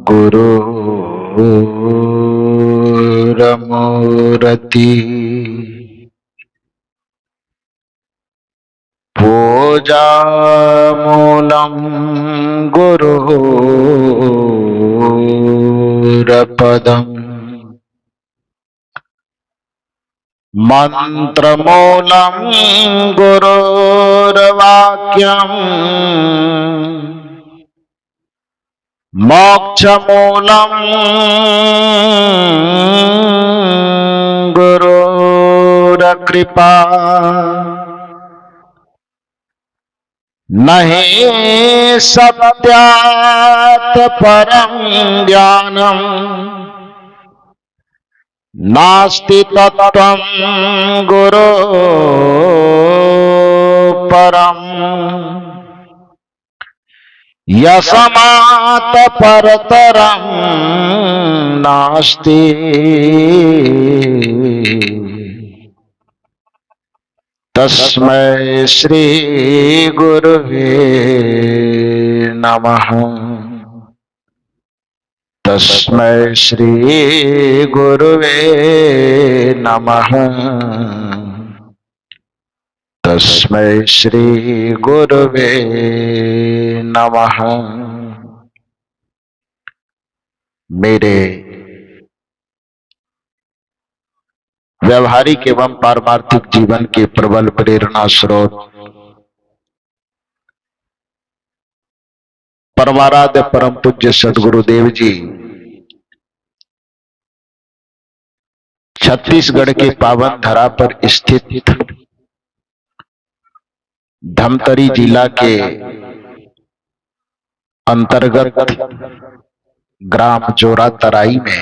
गुरुरमूर्ति पूजामूलं गुरुरपदम् मंत्रमूलं गुरुर्वाक्यम् मोक्षमूलं गुरुर्कृपा नहि सत्यात् परं ज्ञानम् नास्ति तत्त्वं गुरो परम् यस्मात् परतरं नास्ति तस्मै श्री गुरुवे नमः। तस्मै श्री गुरुवे नमः। तस्मै श्री गुरुवे नमः। मेरे व्यवहारिक एवं पारमार्थिक जीवन के प्रबल प्रेरणा स्रोत परमाराध्य परम पूज्य सद्गुरुदेव जी छत्तीसगढ़ के पावन धरा पर स्थित धमतरी जिला के अंतर्गत ग्राम जोरा तराई में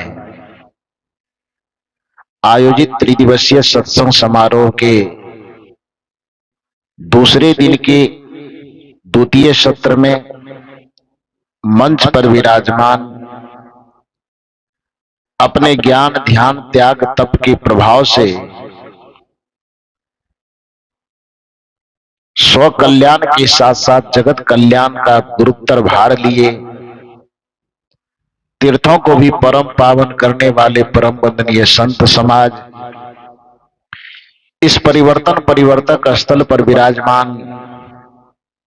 आयोजित त्रिदिवसीय सत्संग समारोह के दूसरे दिन के द्वितीय सत्र में मंच पर विराजमान अपने ज्ञान ध्यान त्याग तप के प्रभाव से स्व कल्याण के साथ साथ जगत कल्याण का गुरुतर भार लिए तीर्थों को भी परम पावन करने वाले परम वंदनीय संत समाज, इस परिवर्तक स्थल पर विराजमान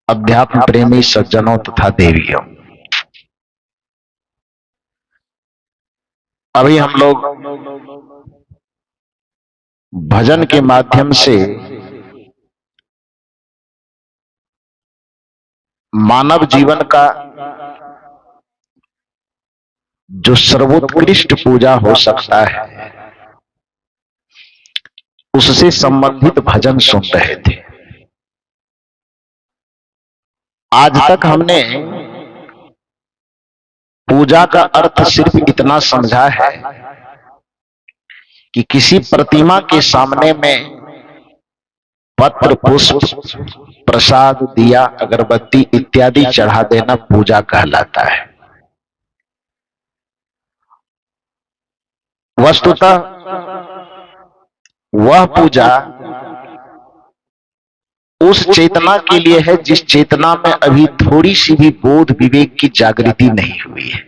अध्यात्म प्रेमी सज्जनों तथा देवियों, अभी हम लोग भजन के माध्यम से मानव जीवन का जो सर्वोत्कृष्ट पूजा हो सकता है उससे संबंधित भजन सुन रहे थे। आज तक हमने पूजा का अर्थ सिर्फ इतना समझा है कि किसी प्रतिमा के सामने में पत्र पुष्प प्रसाद दिया अगरबत्ती इत्यादि चढ़ा देना पूजा कहलाता है। वस्तुतः वह पूजा उस चेतना के लिए है जिस चेतना में अभी थोड़ी सी भी बोध विवेक की जागृति नहीं हुई है।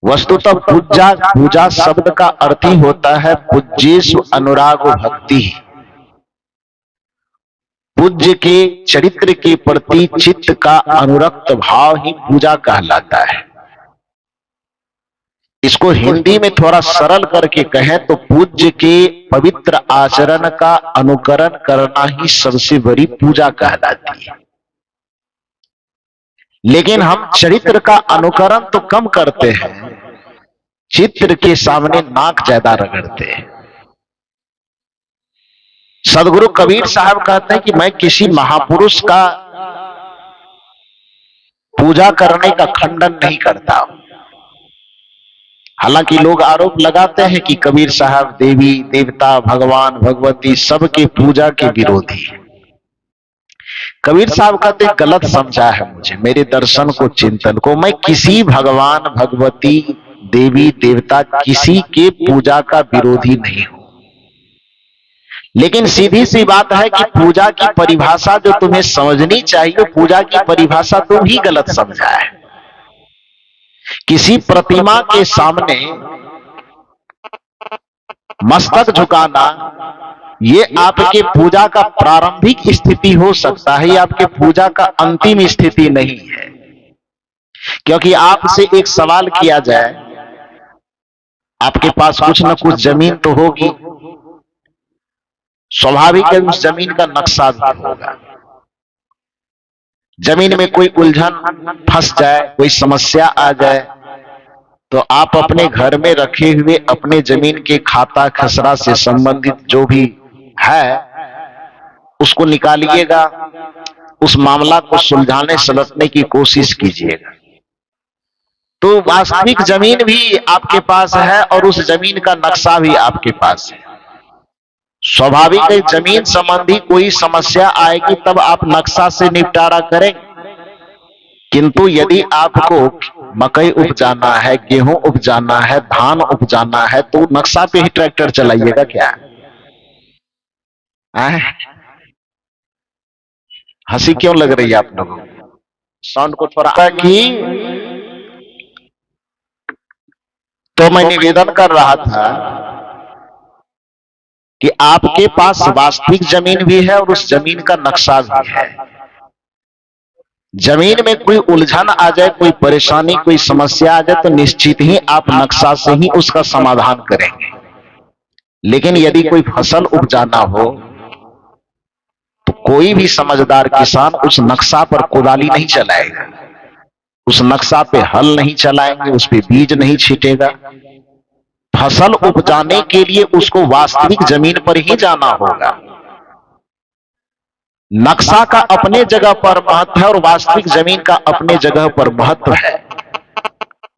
वस्तुतः पूजा शब्द का अर्थ ही होता है पूज्येषु अनुराग भक्ति। पूज्य के चरित्र के प्रति चित्त का अनुरक्त भाव ही पूजा कहलाता है। इसको हिंदी में थोड़ा सरल करके कहें तो पूज्य के पवित्र आचरण का अनुकरण करना ही सबसे बड़ी पूजा कहलाती है। लेकिन हम चरित्र का अनुकरण तो कम करते हैं, चित्र के सामने नाक ज्यादा रगड़ते हैं। सदगुरु कबीर साहब कहते हैं कि मैं किसी महापुरुष का पूजा करने का खंडन नहीं करता हूं। हालांकि लोग आरोप लगाते हैं कि कबीर साहब देवी देवता भगवान भगवती सबके पूजा के विरोधी है। कबीर साहब कहते गलत समझा है मुझे, मेरे दर्शन को चिंतन को, मैं किसी भगवान भगवती देवी देवता किसी के पूजा का विरोधी नहीं हूं। लेकिन सीधी सी बात है कि पूजा की परिभाषा जो तुम्हें समझनी चाहिए, पूजा की परिभाषा तुम ही गलत समझा है। किसी प्रतिमा के सामने मस्तक झुकाना ये आपके पूजा का प्रारंभिक स्थिति हो सकता है, ये आपके पूजा का अंतिम स्थिति नहीं है। क्योंकि आपसे एक सवाल किया जाए, आपके पास कुछ न कुछ जमीन तो होगी, स्वाभाविक है उस जमीन का नक्शा भी होगा। जमीन में कोई उलझन फंस जाए, कोई समस्या आ जाए, तो आप अपने घर में रखे हुए अपने जमीन के खाता खसरा से संबंधित जो भी है उसको निकालिएगा, उस मामला को सुलझाने सलटने की कोशिश कीजिएगा। तो वास्तविक जमीन भी आपके पास है और उस जमीन का नक्शा भी आपके पास है। स्वाभाविक है जमीन संबंधी कोई समस्या आएगी तब आप नक्शा से निपटारा करेंगे। किंतु यदि आपको मकई उपजाना है, गेहूं उपजाना है, धान उपजाना है, तो नक्शा पे ही ट्रैक्टर चलाइएगा क्या? हंसी क्यों लग रही है आप लोगों को? साउंड को थोड़ा की तो मैं निवेदन कर रहा था कि आपके पास वास्तविक जमीन भी है और उस जमीन का नक्शा भी है। जमीन में कोई उलझन आ जाए, कोई परेशानी, कोई समस्या आ जाए तो निश्चित ही आप नक्शा से ही उसका समाधान करेंगे। लेकिन यदि कोई फसल उपजाना हो तो कोई भी समझदार किसान उस नक्शा पर कुदाली नहीं चलाएगा, उस नक्शा पे हल नहीं चलाएंगे, उस पे बीज नहीं छीटेगा। फसल उपजाने के लिए उसको वास्तविक जमीन पर ही जाना होगा। नक्शा का अपने जगह पर महत्व है और वास्तविक जमीन का अपने जगह पर महत्व है।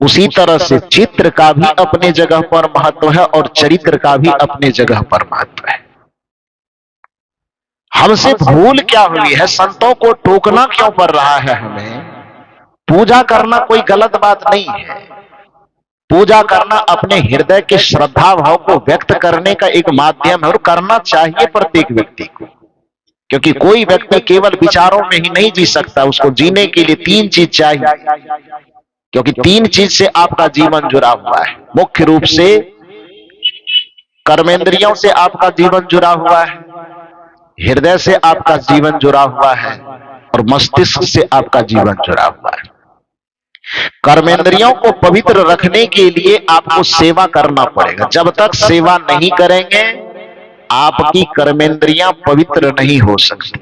उसी तरह से चित्र का भी अपने जगह पर महत्व है और चरित्र का भी अपने जगह पर महत्व है। हमसे भूल क्या हुई है? संतों को टोकना क्यों पड़ रहा है हमें? पूजा करना कोई गलत बात नहीं है। पूजा करना अपने हृदय के श्रद्धा भाव को व्यक्त करने का एक माध्यम है और करना चाहिए प्रत्येक व्यक्ति को। क्योंकि कोई व्यक्ति केवल विचारों में ही नहीं जी सकता, उसको जीने के लिए तीन चीज चाहिए। क्योंकि तीन चीज से आपका जीवन जुड़ा हुआ है। मुख्य रूप से कर्मेंद्रियों से आपका जीवन जुड़ा हुआ है, हृदय से आपका जीवन जुड़ा हुआ है और मस्तिष्क से आपका जीवन जुड़ा हुआ है। कर्मेंद्रियों को पवित्र रखने के लिए आपको सेवा करना पड़ेगा। जब तक सेवा नहीं करेंगे आपकी कर्मेंद्रियां पवित्र नहीं हो सकती।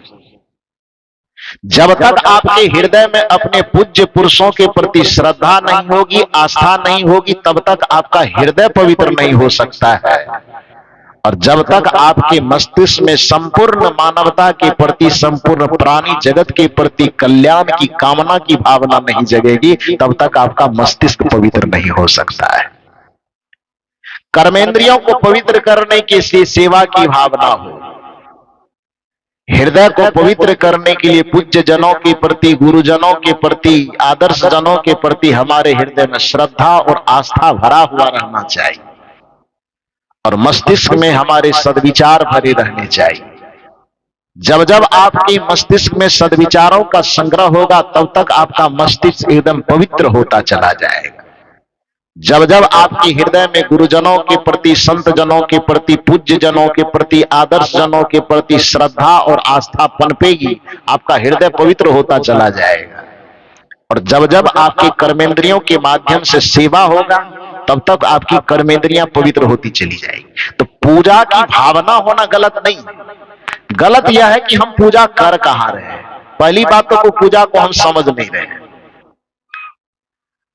जब तक आपके हृदय में अपने पूज्य पुरुषों के प्रति श्रद्धा नहीं होगी, आस्था नहीं होगी, तब तक आपका हृदय पवित्र नहीं हो सकता है। और जब तक आपके मस्तिष्क में संपूर्ण मानवता के प्रति, संपूर्ण प्राणी जगत के प्रति कल्याण की कामना की भावना नहीं जगेगी, तब तक आपका मस्तिष्क पवित्र नहीं हो सकता है। कर्मेंद्रियों को पवित्र करने के लिए सेवा की भावना हो, हृदय को पवित्र करने के लिए पूज्य जनों के प्रति, गुरुजनों के प्रति, आदर्श जनों के प्रति हमारे हृदय में श्रद्धा और आस्था भरा हुआ रहना चाहिए और मस्तिष्क में हमारे सद्विचार भरे रहने चाहिए। जब जब आपके मस्तिष्क में सद्विचारों का संग्रह होगा तब तक आपका मस्तिष्क एकदम पवित्र होता चला जाएगा। जब जब आपके हृदय में गुरुजनों के प्रति, संत जनों के प्रति, पूज्य जनों के प्रति, आदर्श जनों के प्रति श्रद्धा और आस्था पनपेगी, आपका हृदय पवित्र होता चला जाएगा। और जब जब आपके कर्मेंद्रियों के माध्यम से सेवा होगा तब तक आपकी कर्मेंद्रियां पवित्र होती चली जाएगी। तो पूजा की भावना होना गलत नहीं, गलत यह है कि हम पूजा कर कहां रहे हैं। पहली बात तो पूजा को हम समझ नहीं रहे हैं।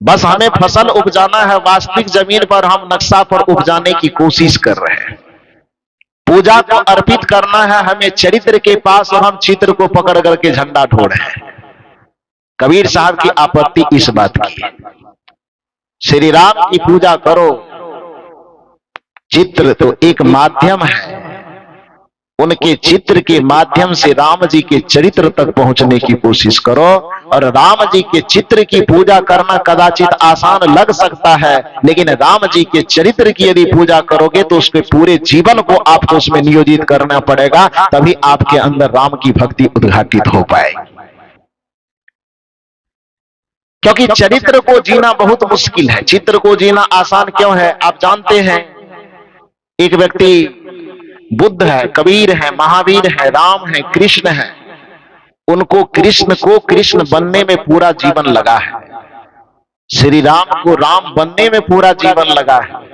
बस हमें फसल उपजाना है, वास्तविक जमीन पर हम नक्शा पर उपजाने की कोशिश कर रहे हैं। पूजा को अर्पित करना है हमें चरित्र के पास और हम चित्र को पकड़ करके झंडा ढो रहे हैं। कबीर साहब की आपत्ति इस बात की है। श्री राम की पूजा करो, चित्र तो एक माध्यम है, उनके चित्र के माध्यम से राम जी के चरित्र तक पहुंचने की कोशिश करो। और राम जी के चित्र की पूजा करना कदाचित आसान लग सकता है, लेकिन राम जी के चरित्र की यदि पूजा करोगे तो उसके पूरे जीवन को आपको उसमें नियोजित करना पड़ेगा, तभी आपके अंदर राम की भक्ति उद्घाटित हो पाएगी। क्योंकि चरित्र को जीना बहुत मुश्किल है। चित्र को जीना आसान क्यों है? आप जानते हैं, एक व्यक्ति बुद्ध है, कबीर है, महावीर है, राम है, कृष्ण है, उनको कृष्ण को कृष्ण बनने में पूरा जीवन लगा है। श्री राम को राम बनने में पूरा जीवन लगा है।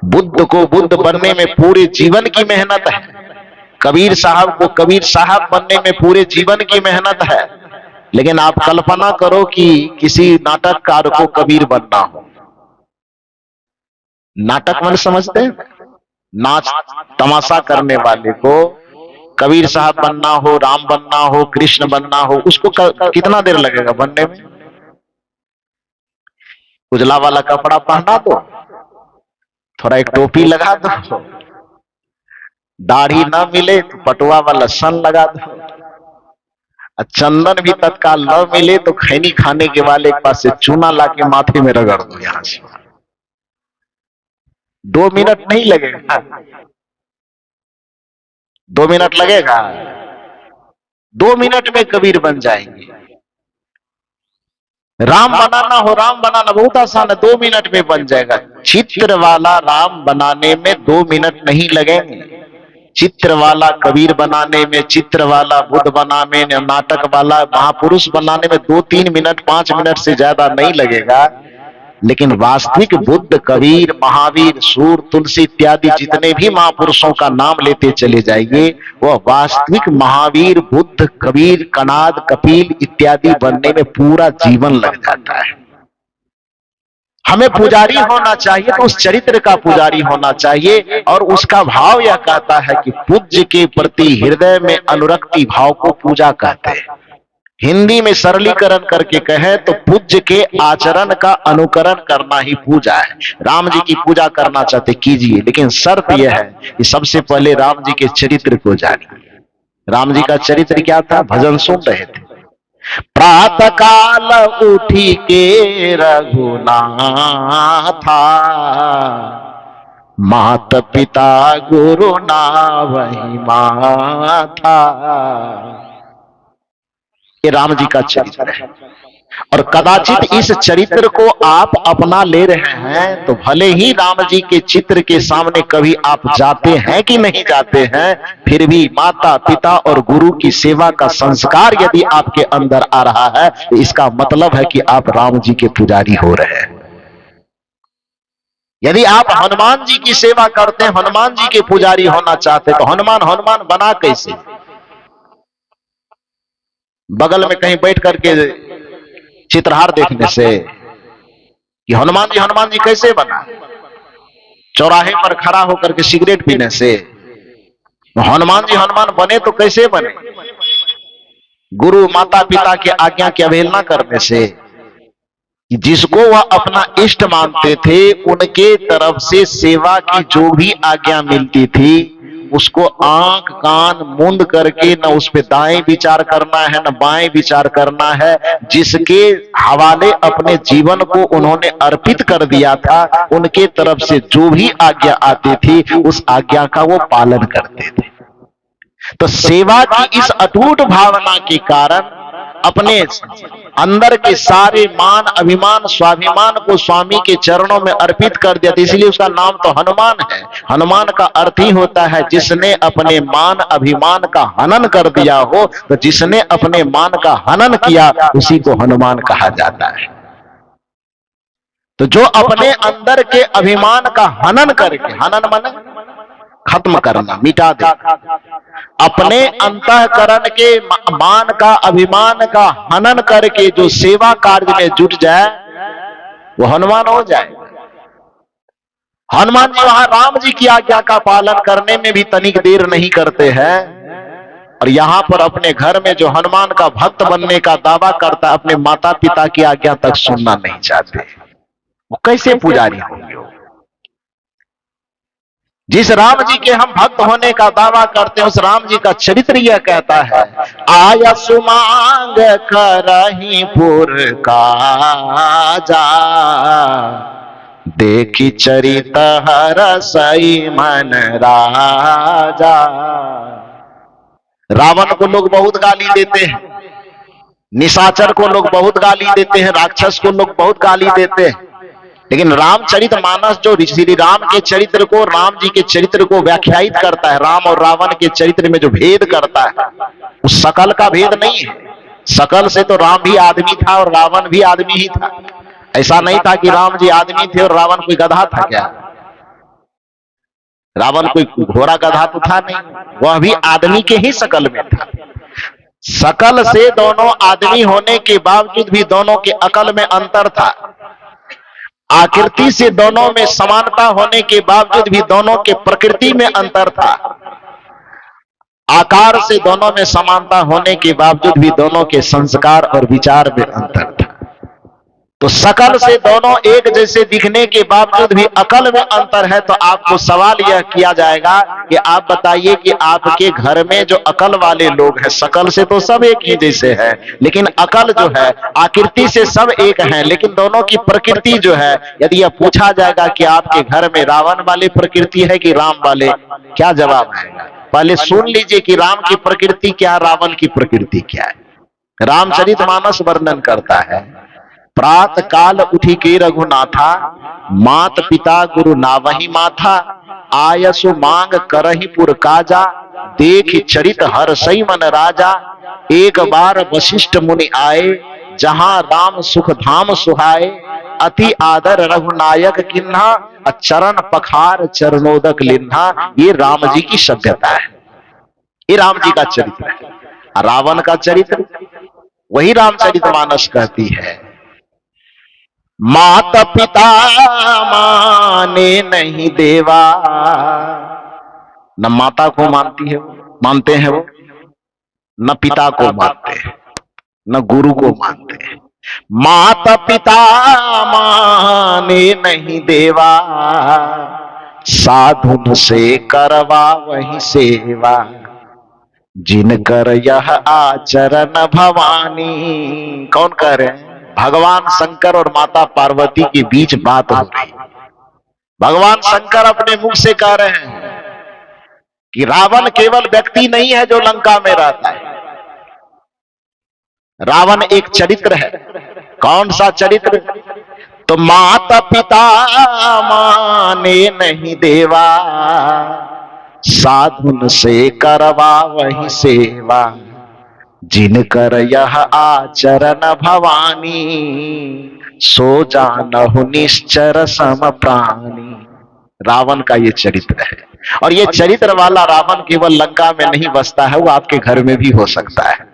बुद्ध को बुद्ध बनने में पूरे जीवन की मेहनत है। कबीर साहब को कबीर साहब बनने में पूरे जीवन की मेहनत है। लेकिन आप कल्पना करो कि किसी नाटककार को कबीर बनना हो। नाटक मन समझते हैं? नाच तमाशा करने वाले को कबीर साहब बनना हो, राम बनना हो, कृष्ण बनना हो, उसको कितना देर लगेगा बनने में? उजला वाला कपड़ा पहना दो, थोड़ा एक टोपी लगा दो, दाढ़ी ना मिले तो पटुआ वाला सन लगा दो, चंदन भी तत्काल न मिले तो खैनी खाने के वाले के पास से चूना लाके माथे में रगड़ दो। यहां से 2 मिनट नहीं लगेगा। 2 मिनट लगेगा? 2 मिनट में कबीर बन जाएंगे। राम बनाना हो, राम बनाना बहुत आसान है, 2 मिनट में बन जाएगा। चित्र वाला राम बनाने में 2 मिनट नहीं लगेंगे। चित्र वाला कबीर बनाने में, चित्र वाला बुद्ध बनाने में, नाटक वाला महापुरुष बनाने में 2-3 मिनट 5 मिनट से ज्यादा नहीं लगेगा। लेकिन वास्तविक बुद्ध, कबीर, महावीर, सूर, तुलसी इत्यादि जितने भी महापुरुषों का नाम लेते चले जाइए, वह वास्तविक महावीर, बुद्ध, कबीर, कणाद, कपिल इत्यादि बनने में पूरा जीवन लग जाता है। हमें पुजारी होना चाहिए तो उस चरित्र का पुजारी होना चाहिए, और उसका भाव यह कहता है कि पूज्य के प्रति हृदय में अनुरक्ति भाव को पूजा कहते हैं। हिंदी में सरलीकरण करके कहे तो पूज्य के आचरण का अनुकरण करना ही पूजा है। राम जी की पूजा करना चाहते कीजिए, लेकिन शर्त यह है कि सबसे पहले राम जी के चरित्र को जानिए। राम जी का चरित्र क्या था? भजन सुन रहे थे। प्रातः काल उठी के रघुनाथा, मात पिता गुरु ना वही माथा। ये राम जी का चरित्र है, और कदाचित इस चरित्र को आप अपना ले रहे हैं तो भले ही राम जी के चित्र के सामने कभी आप जाते हैं कि नहीं जाते हैं, फिर भी माता पिता और गुरु की सेवा का संस्कार यदि आपके अंदर आ रहा है तो इसका मतलब है कि आप राम जी के पुजारी हो रहे हैं। यदि आप हनुमान जी की सेवा करते हैं, हनुमान जी के पुजारी होना चाहते, तो हनुमान हनुमान बना कैसे? बगल में कहीं बैठ करके चित्रहार देखने से कि हनुमान जी कैसे बना? चौराहे पर खड़ा होकर के सिगरेट पीने से हनुमान जी हनुमान बने तो कैसे बने? गुरु माता पिता के आज्ञा की अवहेलना करने से। जिसको वह अपना इष्ट मानते थे उनके तरफ से सेवा की जो भी आज्ञा मिलती थी उसको आंख कान मूंद करके न उस पे दाएं विचार करना है न बाएं विचार करना है। जिसके हवाले अपने जीवन को उन्होंने अर्पित कर दिया था उनके तरफ से जो भी आज्ञा आती थी उस आज्ञा का वो पालन करते थे। तो सेवा की इस अटूट भावना के कारण अपने अंदर के सारे मान अभिमान स्वाभिमान को स्वामी के चरणों में अर्पित कर दिया। इसलिए उसका नाम तो हनुमान है। हनुमान का अर्थ ही होता है जिसने अपने मान अभिमान का हनन कर दिया हो। तो जिसने अपने मान का हनन किया उसी को हनुमान कहा जाता है। तो जो अपने अंदर के अभिमान का हनन करके, हनन माने खत्म करना, मिटा दे, अपने अंतःकरण के मान का अभिमान का हनन करके जो सेवा कार्य में जुट जाए वो हनुमान हो जाए। हनुमान जी वहां राम जी की आज्ञा का पालन करने में भी तनिक देर नहीं करते हैं, और यहां पर अपने घर में जो हनुमान का भक्त बनने का दावा करता है अपने माता पिता की आज्ञा तक सुनना नहीं चाहते। वो कैसे पुजारी होंगे? जिस राम जी के हम भक्त होने का दावा करते हैं उस राम जी का चरित्र यह कहता है, आया सुमांग करही पुर काजा, देखी चरित हरसई मन राजा। रावण को लोग बहुत गाली देते हैं, निशाचर को लोग बहुत गाली देते हैं, राक्षस को लोग बहुत गाली देते हैं, लेकिन रामचरितमानस जो श्री राम के चरित्र को, राम जी के चरित्र को व्याख्यायित करता है, राम और रावण के चरित्र में जो भेद करता है, उस सकल का भेद नहीं है। सकल से तो राम भी आदमी था और रावण भी आदमी ही था। ऐसा नहीं था कि राम जी आदमी थे और रावण कोई गधा था। क्या रावण कोई घोड़ा गधा तो था नहीं, वह भी आदमी के ही सकल में था। सकल से दोनों आदमी होने के बावजूद भी दोनों के अकल में अंतर था। आकृति से दोनों में समानता होने के बावजूद भी दोनों के प्रकृति में अंतर था। आकार से दोनों में समानता होने के बावजूद भी दोनों के संस्कार और विचार में अंतर था। तो सकल से दोनों एक जैसे दिखने के बावजूद भी अकल में अंतर है। तो आपको सवाल यह किया जाएगा कि आप बताइए कि आपके घर में जो अकल वाले लोग हैं, सकल से तो सब एक ही जैसे है, लेकिन अकल जो है, आकृति से सब एक हैं, लेकिन दोनों की प्रकृति जो है, यदि यह पूछा जाएगा कि आपके घर में रावण वाली प्रकृति है कि राम वाले, क्या जवाब आएगा? पहले सुन लीजिए कि राम की प्रकृति क्या, रावण की प्रकृति क्या है। रामचरितमानस वर्णन करता है, प्रात काल उठी के रघुनाथा, मात पिता गुरु नावही माथा, आयसु मांग करहि पुर काजा, देख चरित हर्षई मन राजा, एक बार वशिष्ठ मुनि आए, जहां राम सुख धाम सुहाए, अति आदर रघुनायक किन्हा, चरण पखार चरणोदक लिन्हा। ये राम जी की सभ्यता है, ये राम जी का चरित्र है। रावण का चरित्र वही रामचरितमानस कहती है, माता पिता माने नहीं देवा। न माता को मानते हैं वो, न पिता को मानते हैं, न गुरु को मानते हैं। माता पिता माने नहीं देवा, साधुन से करवा वही सेवा, जिनकर यह आचरण भवानी। कौन कह रहे हैं? भगवान शंकर और माता पार्वती के बीच बात हो रही। भगवान शंकर अपने मुख से कह रहे हैं कि रावण केवल व्यक्ति नहीं है जो लंका में रहता है, रावण एक चरित्र है। कौन सा चरित्र? तो माता पिता माने नहीं देवा, साधुन से करवा वही सेवा, जिनकर यह आचरण भवानी, सो जानहु निश्चर सम प्राणी। रावण का ये चरित्र है, और ये चरित्र वाला रावण केवल लंका में नहीं बसता है, वो आपके घर में भी हो सकता है।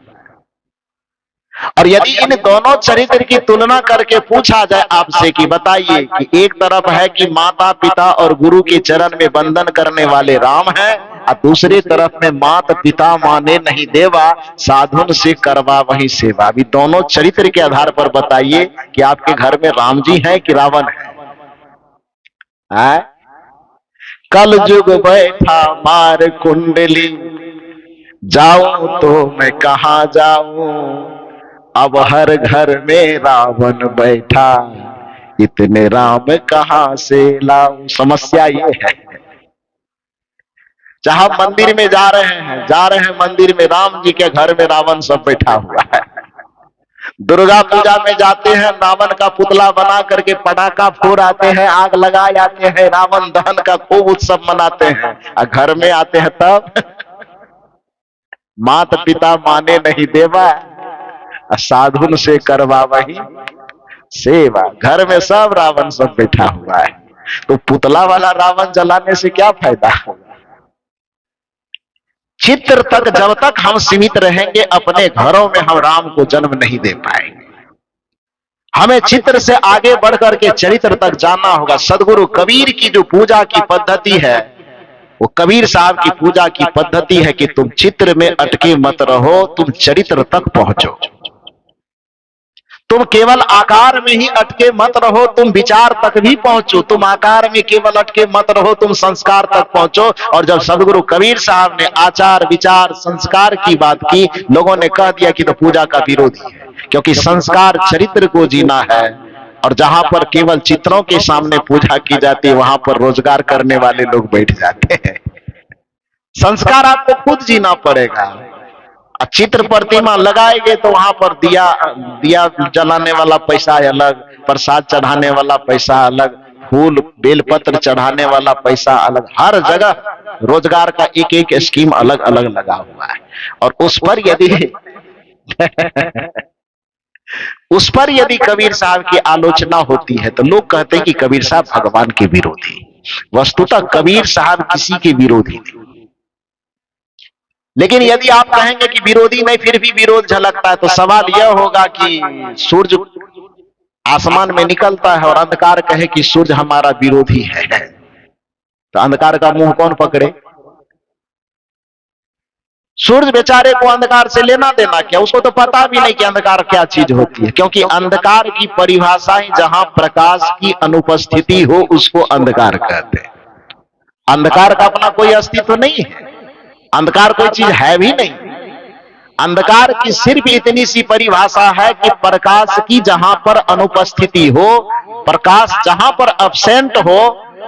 और यदि इन दोनों चरित्र की तुलना करके पूछा जाए आपसे कि बताइए कि एक तरफ है कि माता पिता और गुरु के चरण में वंदन करने वाले राम हैं, और दूसरी तरफ में माता पिता माने नहीं देवा, साधुन से करवा वही सेवा। अभी दोनों चरित्र के आधार पर बताइए कि आपके घर में राम जी हैं कि रावण है? कल युग बैठा मार कुंडली, जाऊं तो मैं कहां जाऊं, अब हर घर में रावण बैठा, इतने राम कहां से लाऊं। समस्या ये है, जहां मंदिर में जा रहे हैं मंदिर में, राम जी के घर में रावण सब बैठा हुआ है। दुर्गा पूजा में जाते हैं, रावण का पुतला बना करके पटाखा फोड़ आते हैं, आग लगा आते हैं, रावण दहन का खूब उत्सव मनाते हैं। और घर में आते हैं तब माता पिता माने नहीं देवा, साधुन से करवा वही सेवा। घर में सब रावण सब बैठा हुआ है, तो पुतला वाला रावण जलाने से क्या फायदा? चित्र तक जब तक हम सीमित रहेंगे अपने घरों में, हम राम को जन्म नहीं दे पाएंगे। हमें चित्र से आगे बढ़ करके चरित्र तक जाना होगा। सदगुरु कबीर की जो पूजा की पद्धति है, वो कबीर साहब की पूजा की पद्धति है कि तुम चित्र में अटके मत रहो, तुम चरित्र तक पहुंचो। तुम केवल आकार में ही अटके मत रहो, तुम विचार तक भी पहुंचो। तुम आकार में केवल अटके मत रहो, तुम संस्कार तक पहुंचो। और जब सदगुरु कबीर साहब ने आचार विचार संस्कार की बात की, लोगों ने कह दिया कि तो पूजा का विरोधी है, क्योंकि संस्कार चरित्र को जीना है। और जहां पर केवल चित्रों के सामने पूजा की जाती है, वहां पर रोजगार करने वाले लोग बैठ जाते हैं। संस्कार आपको खुद जीना पड़ेगा। चित्र प्रतिमा लगाएंगे तो वहां पर दिया दिया जलाने वाला पैसा अलग, प्रसाद चढ़ाने वाला पैसा अलग, फूल बेलपत्र चढ़ाने वाला पैसा अलग, हर जगह रोजगार का एक एक स्कीम अलग अलग लगा हुआ है। और उस पर यदि कबीर साहब की आलोचना होती है तो लोग कहते हैं कि कबीर साहब भगवान के विरोधी। वस्तुतः कबीर साहब किसी के विरोधी थे, लेकिन यदि आप कहेंगे कि विरोधी नहीं फिर भी विरोध झलकता है तो सवाल यह होगा कि सूरज आसमान में निकलता है और अंधकार कहे कि सूरज हमारा विरोधी है, तो अंधकार का मुंह कौन पकड़े? सूरज बेचारे को अंधकार से लेना देना क्या? उसको तो पता भी नहीं कि अंधकार क्या चीज होती है, क्योंकि अंधकार की परिभाषाएं जहां प्रकाश की अनुपस्थिति हो उसको अंधकार कहते हैं। अंधकार का अपना कोई अस्तित्व नहीं है, अंधकार कोई चीज है भी नहीं। अंधकार की सिर्फ इतनी सी परिभाषा है कि प्रकाश की जहां पर अनुपस्थिति हो, प्रकाश जहां पर अब्सेंट हो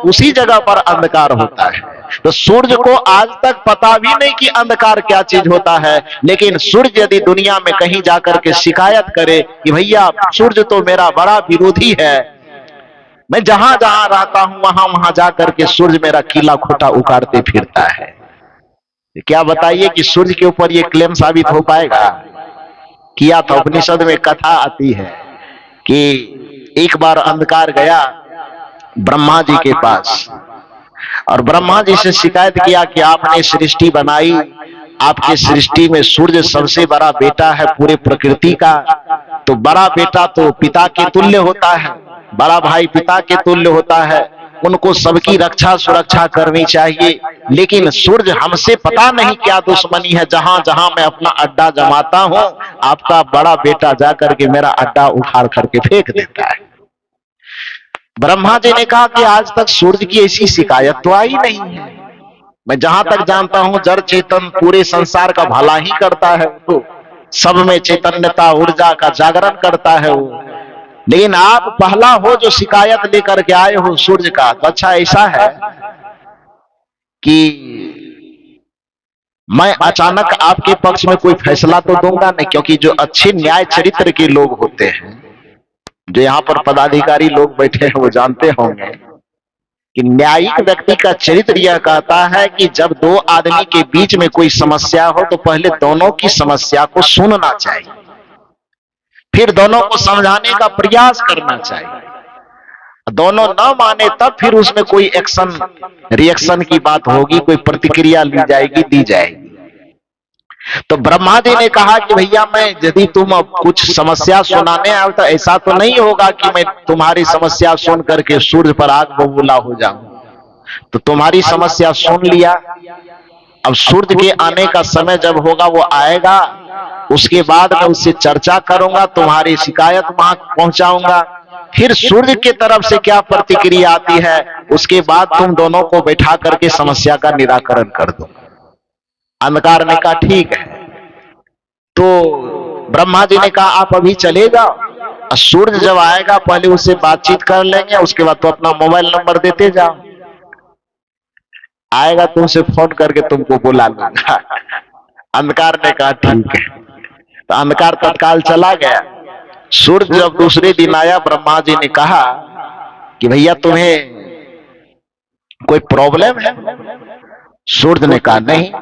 उसी जगह पर अंधकार होता है। तो सूर्य को आज तक पता भी नहीं कि अंधकार क्या चीज होता है, लेकिन सूर्य यदि दुनिया में कहीं जाकर के शिकायत करे कि भैया सूर्य तो मेरा बड़ा विरोधी है, मैं जहां जहां रहता हूं वहां वहां जाकर के सूर्य मेरा किला खोटा उखाड़ते फिरता है, क्या बताइए कि सूर्य के ऊपर यह क्लेम साबित हो पाएगा? किया था। उपनिषद में कथा आती है कि एक बार अंधकार गया ब्रह्मा जी के पास और ब्रह्मा जी से शिकायत किया कि आपने सृष्टि बनाई, आपके सृष्टि में सूर्य सबसे बड़ा बेटा है पूरे प्रकृति का, तो बड़ा बेटा तो पिता के तुल्य होता है, बड़ा भाई पिता के तुल्य होता है, उनको सबकी रक्षा सुरक्षा करनी चाहिए, लेकिन सूर्य हमसे पता नहीं क्या दुश्मनी है, जहां जहां मैं अपना अड्डा जमाता हूं आपका बड़ा बेटा जाकर के मेरा अड्डा उखाड़ करके फेंक देता है। ब्रह्मा जी ने कहा कि आज तक सूर्य की ऐसी शिकायत तो आई नहीं है, मैं जहां तक जानता हूं जड़ चेतन पूरे संसार का भला ही करता है, तो सब में चैतन्यता ऊर्जा का जागरण करता है वो, लेकिन आप पहला हो जो शिकायत लेकर के आए हो सूर्य का। तो अच्छा ऐसा है कि मैं अचानक आपके पक्ष में कोई फैसला तो दूंगा नहीं, क्योंकि जो अच्छे न्याय चरित्र के लोग होते हैं, जो यहाँ पर पदाधिकारी लोग बैठे हैं वो जानते होंगे कि न्यायिक व्यक्ति का चरित्र यह कहता है कि जब दो आदमी के बीच में कोई समस्या हो तो पहले दोनों की समस्या को सुनना चाहिए, फिर दोनों को समझाने का प्रयास करना चाहिए, दोनों न माने तब फिर उसमें कोई एक्शन रिएक्शन की बात होगी, कोई प्रतिक्रिया ली जाएगी, दी जाएगी। तो ब्रह्मा जी ने कहा कि भैया मैं यदि तुम अब कुछ समस्या सुनाने आओ तो ऐसा तो नहीं होगा कि मैं तुम्हारी समस्या सुन करके सूर्य पर आग बबूला हो जाऊं। तो तुम्हारी समस्या सुन लिया, अब सूर्य के आने का समय जब होगा वो आएगा, उसके बाद मैं उससे चर्चा करूंगा, तुम्हारी शिकायत वहां पहुंचाऊंगा, फिर सूर्य की तरफ से क्या प्रतिक्रिया आती है उसके बाद तुम दोनों को बैठा करके समस्या का निराकरण कर दो। अंधकार ने कहा ठीक है। तो ब्रह्मा जी ने कहा आप अभी चले जाओ, सूर्य जब आएगा पहले उससे बातचीत कर लेंगे, उसके बाद तो अपना मोबाइल नंबर देते जाओ, आएगा तुमसे फोन करके तुमको बुला लूंगा। अंधकार ने कहा ठीक है। तो अंधकार तत्काल चला गया। सूर्य जब दूसरे दिन आया ब्रह्मा जी ने कहा कि भैया तुम्हें कोई प्रॉब्लम है? सूर्य ने कहा नहीं।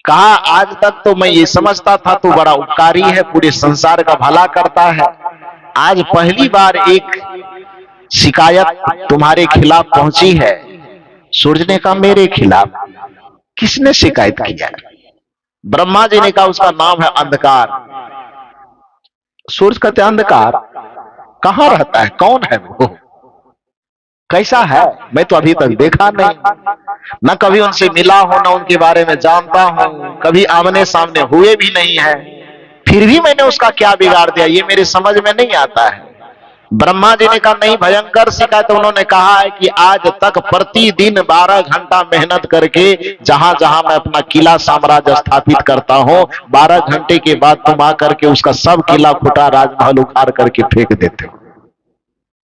कहा आज तक तो मैं ये समझता था तू बड़ा उपकारी है, पूरे संसार का भला करता है, आज पहली बार एक शिकायत तुम्हारे खिलाफ पहुंची है। सूर्य ने कहा मेरे खिलाफ? किसने शिकायत किया? ब्रह्मा जी ने कहा उसका नाम है अंधकार। सूर्य कहते अंधकार कहां रहता है, कौन है वो, कैसा है? मैं तो अभी तक देखा नहीं, न कभी उनसे मिला हूं, न उनके बारे में जानता हूं, कभी आमने सामने हुए भी नहीं है, फिर भी मैंने उसका क्या बिगाड़ दिया ये मेरे समझ में नहीं आता है। ब्रह्मा जी ने कहा नहीं, भयंकर शिकायत। उन्होंने कहा है कि आज तक प्रतिदिन 12 घंटा मेहनत करके जहां जहां मैं अपना किला साम्राज्य स्थापित करता हूं, 12 घंटे के बाद तुम आकर के उसका सब किला खुटा राजमहल उखाड़ करके फेंक देते हो।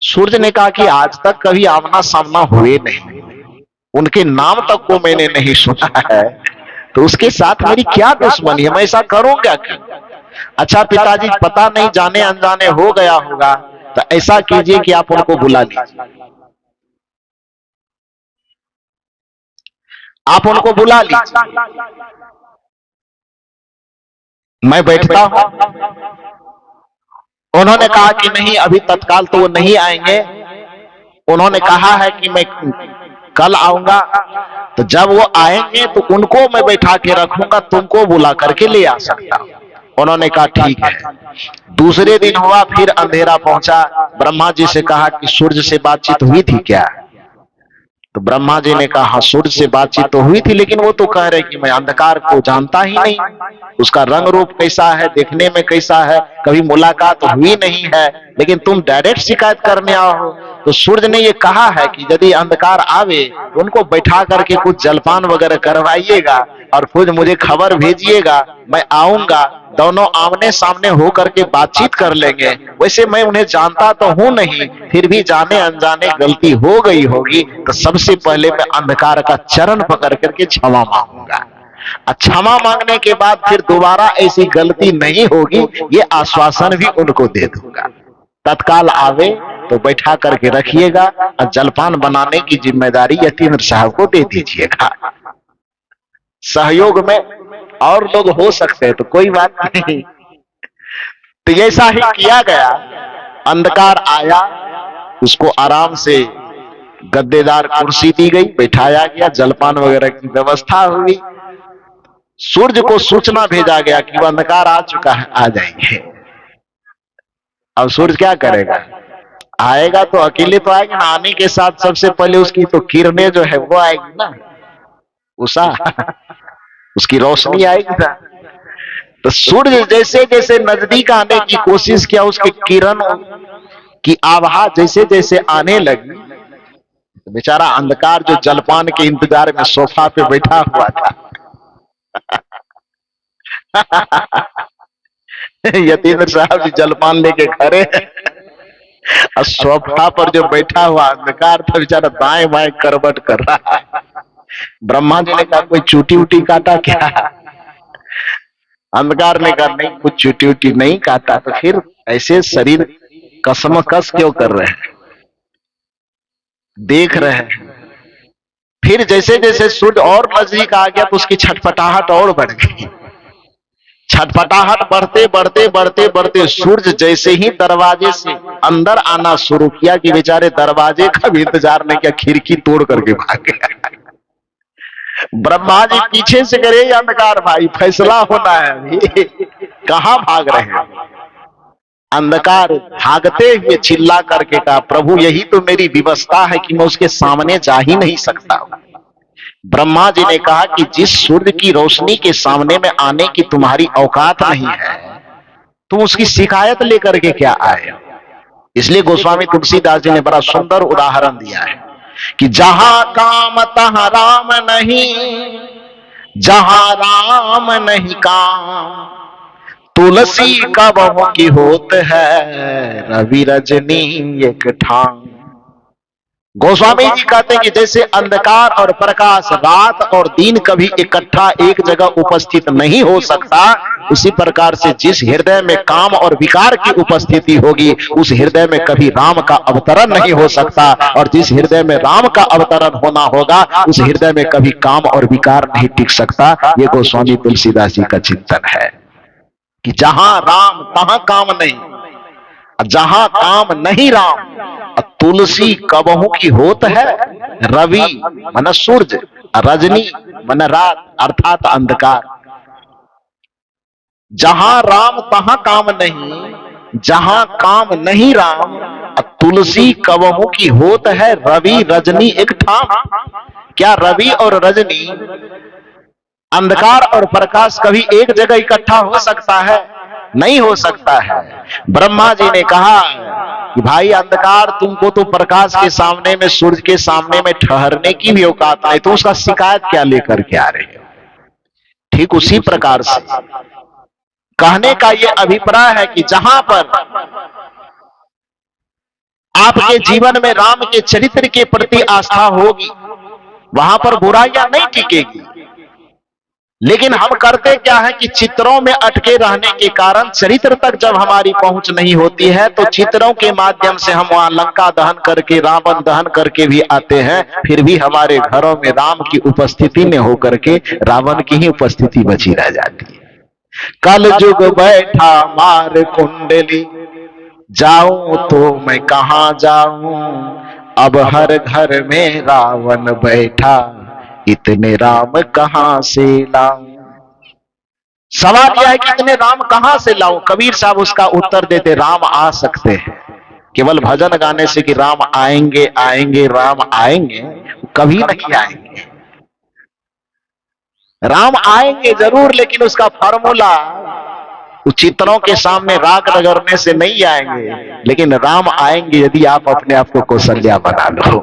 सूर्य ने कहा कि आज तक कभी आमना सामना हुए नहीं, उनके नाम तक को मैंने नहीं सुना है, तो उसके साथ मेरी क्या दुश्मनी है, मैं ऐसा करूंगा क्यों? अच्छा पिताजी, पता नहीं जाने अनजाने हो गया होगा, तो ऐसा कीजिए कि आप उनको बुला लीजिए, आप उनको बुला लीजिए। मैं बैठता हूं। उन्होंने कहा कि नहीं, अभी तत्काल तो वो नहीं आएंगे, उन्होंने कहा है कि मैं कल आऊंगा, तो जब वो आएंगे तो उनको मैं बैठा के रखूंगा, तुमको बुला करके ले आ सकता हूं। उन्होंने कहा ठीक है। दूसरे दिन हुआ, फिर अंधेरा पहुंचा। ब्रह्मा जी से कहा कि सूर्य से बातचीत हुई थी क्या? तो ब्रह्मा जी ने कहा हाँ, सूर्य से बातचीत तो हुई थी, लेकिन वो तो कह रहे कि मैं अंधकार को जानता ही नहीं, उसका रंग रूप कैसा है, देखने में कैसा है, कभी मुलाकात हुई नहीं है, लेकिन तुम डायरेक्ट शिकायत करने आओ हो। तो सूर्य ने ये कहा है कि यदि अंधकार आवे तो उनको बैठा करके कुछ जलपान वगैरह करवाइएगा और खुद मुझे खबर भेजिएगा, मैं आऊंगा, दोनों आमने सामने हो करके बातचीत कर लेंगे। वैसे मैं उन्हें जानता तो हूं नहीं, फिर भी जाने अनजाने गलती हो गई होगी, तो सबसे पहले मैं अंधकार का चरण पकड़ करके क्षमा मांगूंगा। क्षमा मांगने के बाद फिर दोबारा ऐसी गलती नहीं होगी, ये आश्वासन भी उनको दे दूंगा। तत्काल आवे तो बैठा करके रखिएगा और जलपान बनाने की जिम्मेदारी यतीन्द्र साहब को दे दीजिएगा। सहयोग में और लोग हो सकते हैं तो कोई बात नहीं। तो ऐसा ही किया गया। अंधकार आया, उसको आराम से गद्देदार कुर्सी दी गई, बैठाया गया, जलपान वगैरह की व्यवस्था हुई। सूर्य को सूचना भेजा गया कि वह अंधकार आ चुका है, आ जाएंगे। अब सूर्य क्या करेगा? आएगा तो अकेले तो आएगा ना, आने के साथ सबसे पहले उसकी तो किरणें जो है वो आएगी ना, उषा उसकी रोशनी आएगी ना। तो सूर्य जैसे जैसे नजदीक आने की कोशिश किया, उसके किरण की आभा जैसे जैसे आने लगी, तो बेचारा अंधकार जो जलपान के इंतजार में सोफा पे बैठा हुआ था यतीन्द्र साहब जी जलपान लेके खड़े और सोफा पर जो बैठा हुआ अंधकार था, बेचारा दाएं बाएं करवट कर रहा है। ब्रह्मा जी ने कहा कोई चूटी उटी काटा क्या? अंधकार ने कहा नहीं, कुछ चूटी उटी नहीं काटा। तो फिर ऐसे शरीर कसमकस क्यों कर रहे हैं? देख रहे हैं। फिर जैसे जैसे सूर्य और नजदीक आ गया तो उसकी छटपटाहट और बढ़ गई। छटपटाहट बढ़ते बढ़ते बढ़ते बढ़ते सूर्य जैसे ही दरवाजे से अंदर आना शुरू किया कि बेचारे दरवाजे का भी इंतजार नहीं किया, खिड़की तोड़ करके भाग गया। ब्रह्मा जी पीछे से करे, अंधकार भाई फैसला होना है अभी, कहां भाग रहे हैं? अंधकार भागते हुए चिल्ला करके कहा प्रभु यही तो मेरी विवशता है कि मैं उसके सामने जा ही नहीं सकता। ब्रह्मा जी ने कहा कि जिस सूर्य की रोशनी के सामने में आने की तुम्हारी औकात नहीं है, तुम उसकी शिकायत लेकर के क्या आए? इसलिए गोस्वामी तुलसीदास जी ने बड़ा सुंदर उदाहरण दिया है कि जहां काम तहां राम नहीं, जहां राम नहीं काम, तुलसी का बहु की होत है, रवि रजनी एक ठाम। गोस्वामी जी कहते हैं कि जैसे अंधकार और प्रकाश, रात और दिन कभी इकट्ठा एक जगह उपस्थित नहीं हो सकता, उसी प्रकार से जिस हृदय में काम और विकार की उपस्थिति होगी, उस हृदय में कभी राम का अवतरण नहीं हो सकता, और जिस हृदय में राम का अवतरण होना होगा, उस हृदय में कभी काम और विकार नहीं टिक सकता। ये गोस्वामी तुलसीदास जी का चिंतन है कि जहां राम तहां काम नहीं, जहां काम नहीं राम, तुलसी कबहू की होत है, रवि मन सूरज, रजनी मन रात, अर्थात अंधकार। जहां राम तहां काम नहीं, जहां काम नहीं राम, तुलसी कबहू की होत है, रवि रजनी एक ठाम। क्या रवि और रजनी, अंधकार और प्रकाश कभी एक जगह इकट्ठा हो सकता है? नहीं हो सकता है। ब्रह्मा जी ने कहा कि भाई अंधकार, तुमको तो प्रकाश के सामने में, सूर्य के सामने में ठहरने की भी औकात नहीं, तो उसका शिकायत क्या लेकर के आ रहे हो? ठीक उसी प्रकार से कहने का यह अभिप्राय है कि जहां पर आपके जीवन में राम के चरित्र के प्रति आस्था होगी, वहां पर बुराइयां नहीं टिकेगी। लेकिन हम करते क्या है कि चित्रों में अटके रहने के कारण चरित्र तक जब हमारी पहुंच नहीं होती है तो चित्रों के माध्यम से हम वहां लंका दहन करके रावण दहन करके भी आते हैं, फिर भी हमारे घरों में राम की उपस्थिति में होकर के रावण की ही उपस्थिति बची रह जाती है। कल जुग बैठा मार कुंडली, जाऊं तो मैं कहां जाऊं, अब हर घर में रावण बैठा, इतने राम कहां से लाऊं। सवाल यह है कि इतने राम कहां से लाऊं। कबीर साहब उसका उत्तर देते, राम आ सकते हैं, केवल भजन गाने से कि राम आएंगे आएंगे राम आएंगे, कभी नहीं आएंगे। राम आएंगे जरूर, लेकिन उसका फॉर्मूला चित्रों के सामने राग रगड़ने से नहीं आएंगे, लेकिन राम आएंगे यदि आप अपने आप को कौशल्या बना लो।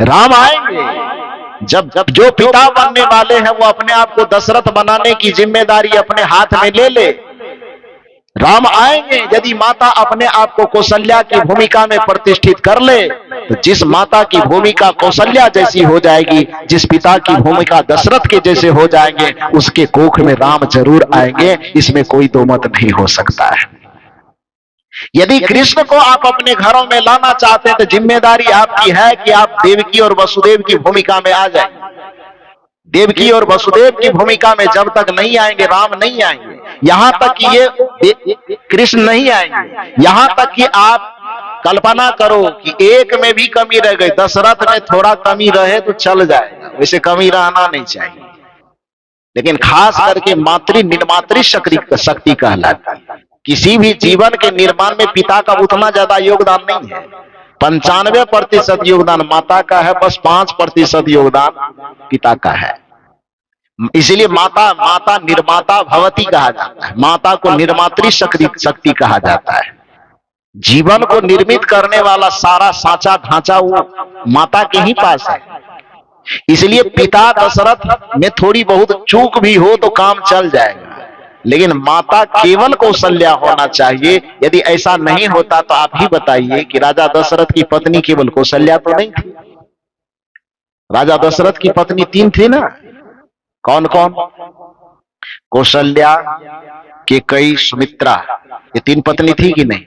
राम आएंगे जब जब जो पिता बनने वाले हैं वो अपने आप को दशरथ बनाने की जिम्मेदारी अपने हाथ में ले ले। राम आएंगे यदि माता अपने आप को कौशल्या की भूमिका में प्रतिष्ठित कर ले, तो जिस माता की भूमिका कौशल्या जैसी हो जाएगी, जिस पिता की भूमिका दशरथ के जैसे हो जाएंगे, उसके कोख में राम जरूर आएंगे, इसमें कोई दो मत नहीं हो सकता है। यदि कृष्ण को आप अपने घरों में लाना चाहते हैं तो जिम्मेदारी आपकी है कि आप देवकी और वसुदेव की भूमिका में आ जाएं। देवकी और वसुदेव की भूमिका में जब तक नहीं आएंगे राम नहीं आएंगे। यहां तक कि ये कृष्ण नहीं आएंगे, यहां तक कि आप कल्पना करो कि एक में भी कमी रह गई, दशरथ में थोड़ा कमी रहे तो चल जाएगा, वैसे कमी रहना नहीं चाहिए। लेकिन खास करके मातृ निर्मातृ शक्ति कहलाती है। किसी भी जीवन के निर्माण में पिता का उतना ज्यादा योगदान नहीं है। 95% योगदान माता का है, बस 5% योगदान पिता का है। इसीलिए माता निर्माता भवती कहा जाता है, माता को निर्मातृ शक्ति कहा जाता है। जीवन को निर्मित करने वाला सारा साचा ढांचा वो माता के ही पास है। इसलिए पिता दशरथ में थोड़ी बहुत चूक भी हो तो काम चल जाएगा, लेकिन माता केवल कौशल्या होना चाहिए। यदि ऐसा नहीं होता तो आप ही बताइए कि राजा दशरथ की पत्नी केवल कौशल्या तो नहीं थी। राजा दशरथ की पत्नी 3 थी ना, कौन कौन? कौशल्या, कैकेयी, सुमित्रा, ये 3 पत्नी थी कि नहीं?